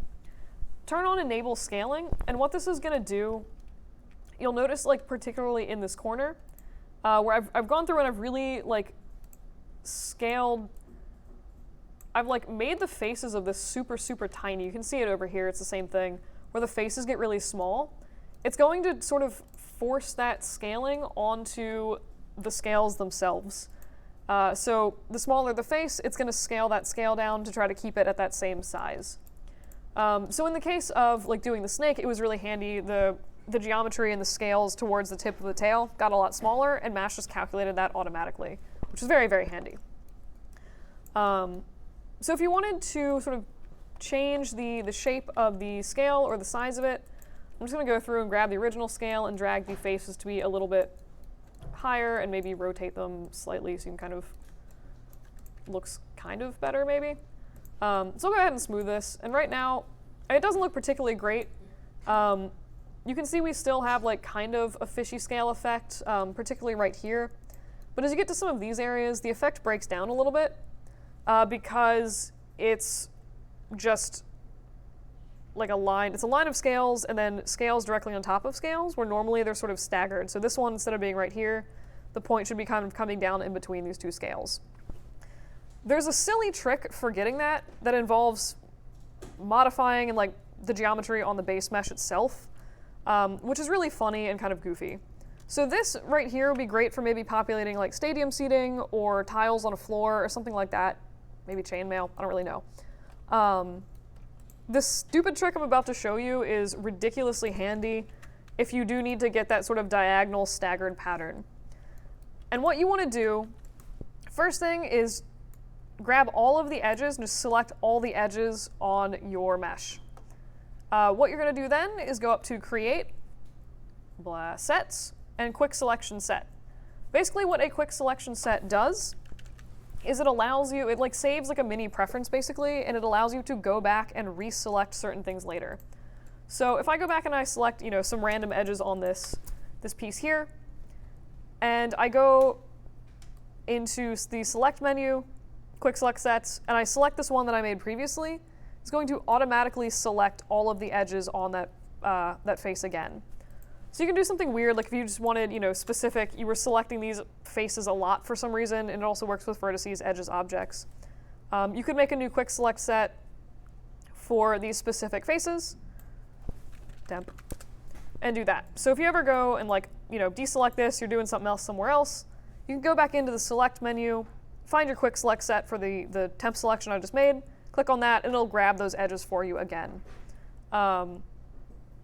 turn on enable scaling, and what this is going to do, you'll notice, like particularly in this corner, where I've gone through and I've really like scaled. I've like made the faces of this super, super tiny. You can see it over here. It's the same thing where the faces get really small. It's going to sort of force that scaling onto the scales themselves. So the smaller the face, it's going to scale that scale down to try to keep it at that same size. So in the case of like doing the snake, it was really handy. The geometry and the scales towards the tip of the tail got a lot smaller, and Mash just calculated that automatically, which is very, very handy. So if you wanted to sort of change the shape of the scale or the size of it, I'm just going to go through and grab the original scale and drag the faces to be a little bit higher and maybe rotate them slightly so you can kind of, looks kind of better maybe. So I'll go ahead and smooth this. And right now, it doesn't look particularly great. You can see we still have like kind of a fishy scale effect, particularly right here. But as you get to some of these areas, the effect breaks down a little bit because it's just like a line. It's a line of scales and then scales directly on top of scales where normally they're sort of staggered. So this one, instead of being right here, the point should be kind of coming down in between these two scales. There's a silly trick for getting that involves modifying and like the geometry on the base mesh itself, which is really funny and kind of goofy. So this right here would be great for maybe populating like stadium seating or tiles on a floor or something like that. Maybe chainmail, I don't really know. This stupid trick I'm about to show you is ridiculously handy if you do need to get that sort of diagonal staggered pattern. And what you want to do, first thing is grab all of the edges and just select all the edges on your mesh. What you're going to do then is go up to Create, Sets, and Quick Selection Set. Basically what a Quick Selection Set does is it allows you, it like saves like a mini preference basically, and it allows you to go back and reselect certain things later. So if I go back and I select, you know, some random edges on this piece here, and I go into the Select menu, Quick Select Sets, and I select this one that I made previously, it's going to automatically select all of the edges on that face again. So you can do something weird, like if you just wanted, you know, specific, you were selecting these faces a lot for some reason, and it also works with vertices, edges, objects. You could make a new quick select set for these specific faces, temp, and do that. So if you ever go and like, you know, deselect this, you're doing something else somewhere else, you can go back into the select menu, find your quick select set for the temp selection I just made, click on that, and it'll grab those edges for you again.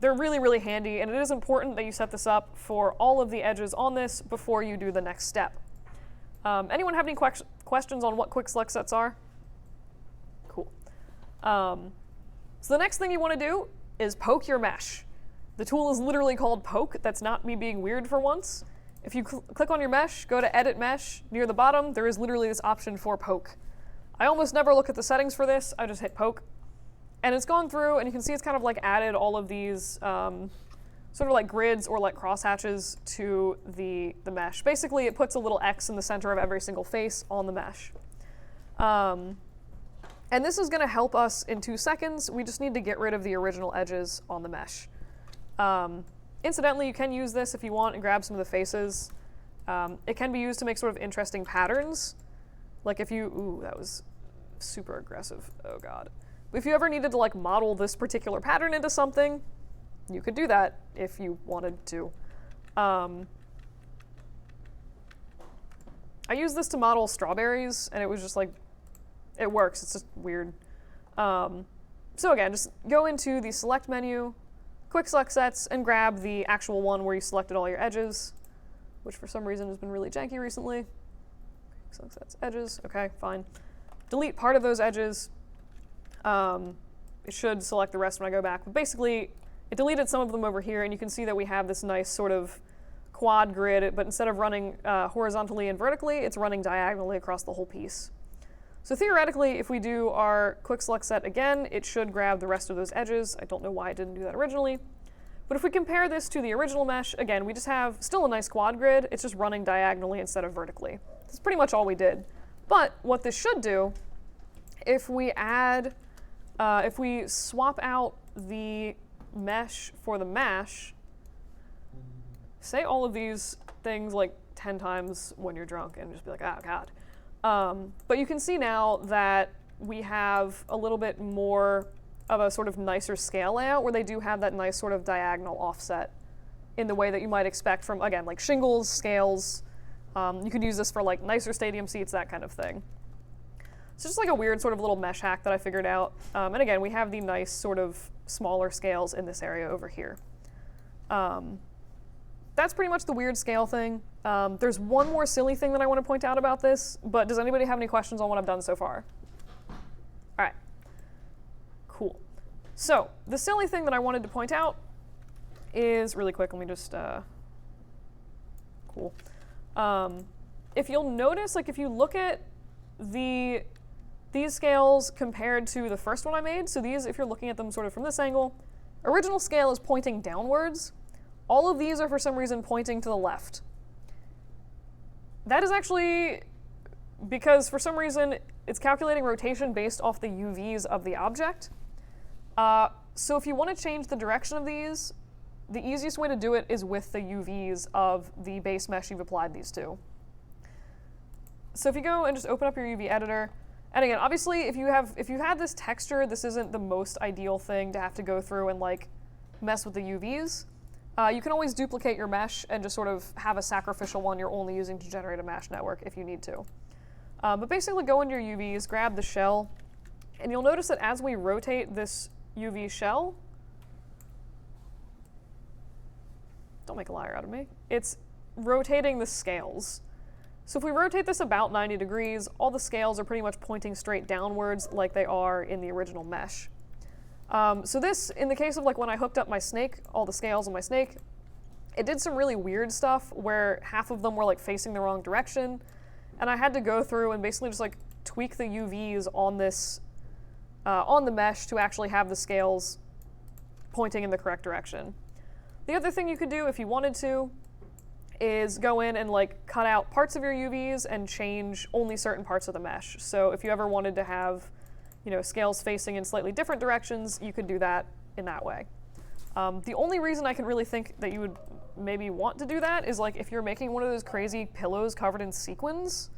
they're really, really handy, and it is important that you set this up for all of the edges on this before you do the next step. Anyone have any questions on what quick select sets are? Cool. So the next thing you want to do is poke your mesh. The tool is literally called poke. That's not me being weird for once. If you click on your mesh, go to edit mesh, near the bottom, there is literally this option for poke. I almost never look at the settings for this, I just hit poke. And it's gone through, and you can see it's kind of like added all of these sort of like grids or like crosshatches to the mesh. Basically, it puts a little X in the center of every single face on the mesh. And this is gonna help us in 2 seconds. We just need to get rid of the original edges on the mesh. Incidentally, you can use this if you want and grab some of the faces. It can be used to make sort of interesting patterns. Like if you, ooh, that was super aggressive, oh God. If you ever needed to like model this particular pattern into something, you could do that if you wanted to. I used this to model strawberries, and it was just like, it works, it's just weird. So again, just go into the select menu, quick select sets, and grab the actual one where you selected all your edges, which for some reason has been really janky recently. Quick select sets, edges, okay, fine. Delete part of those edges. It should select the rest when I go back, but basically it deleted some of them over here, and you can see that we have this nice sort of quad grid, but instead of running horizontally and vertically, it's running diagonally across the whole piece. So theoretically, if we do our quick select set again, it should grab the rest of those edges. I don't know why it didn't do that originally. But if we compare this to the original mesh, again, we just have still a nice quad grid. It's just running diagonally instead of vertically. That's pretty much all we did. But what this should do, if we add, if we swap out the mesh for the mash, say all of these things like 10 times when you're drunk and just be like, oh God. But you can see now that we have a little bit more of a sort of nicer scale layout where they do have that nice sort of diagonal offset in the way that you might expect from, again, like shingles, scales. You could use this for like nicer stadium seats, that kind of thing. It's just like a weird sort of little mesh hack that I figured out. And again, we have the nice sort of smaller scales in this area over here. That's pretty much the weird scale thing. There's one more silly thing that I want to point out about this, but does anybody have any questions on what I've done so far? All right, cool. So the silly thing that I wanted to point out is, really quick, let me just, cool. If you'll notice, like if you look at these scales compared to the first one I made, so these, if you're looking at them sort of from this angle, original scale is pointing downwards. All of these are for some reason pointing to the left. That is actually because for some reason it's calculating rotation based off the UVs of the object. So if you want to change the direction of these, the easiest way to do it is with the UVs of the base mesh you've applied these to. So if you go and just open up your UV editor, and again, obviously if you had this texture, this isn't the most ideal thing to have to go through and like mess with the UVs. You can always duplicate your mesh and just sort of have a sacrificial one you're only using to generate a mesh network if you need to. But basically go into your UVs, grab the shell, and you'll notice that as we rotate this UV shell, don't make a liar out of me, it's rotating the scales. So if we rotate this about 90 degrees, all the scales are pretty much pointing straight downwards like they are in the original mesh. So this, in the case of like when I hooked up my snake, all the scales on my snake, it did some really weird stuff where half of them were like facing the wrong direction, and I had to go through and basically just like tweak the UVs on this, on the mesh to actually have the scales pointing in the correct direction. The other thing you could do if you wanted to is go in and like cut out parts of your UVs and change only certain parts of the mesh. So if you ever wanted to have, you know, scales facing in slightly different directions, you could do that in that way. The only reason I can really think that you would maybe want to do that is like if you're making one of those crazy pillows covered in sequins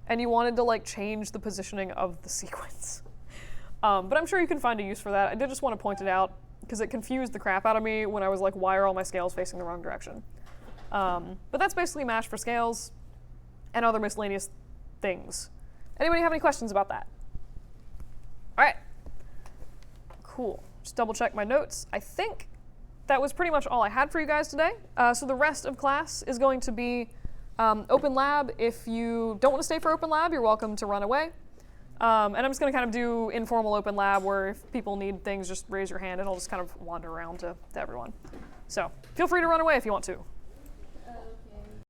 and you wanted to like change the positioning of the sequins. But I'm sure you can find a use for that. I did just want to point it out because it confused the crap out of me when I was like, why are all my scales facing the wrong direction? But that's basically Mash for scales and other miscellaneous things. Anybody have any questions about that? All right, cool. Just double check my notes. I think that was pretty much all I had for you guys today. So the rest of class is going to be open lab. If you don't want to stay for open lab, you're welcome to run away. And I'm just going to kind of do informal open lab where if people need things, just raise your hand and I'll just kind of wander around to everyone. So feel free to run away if you want to.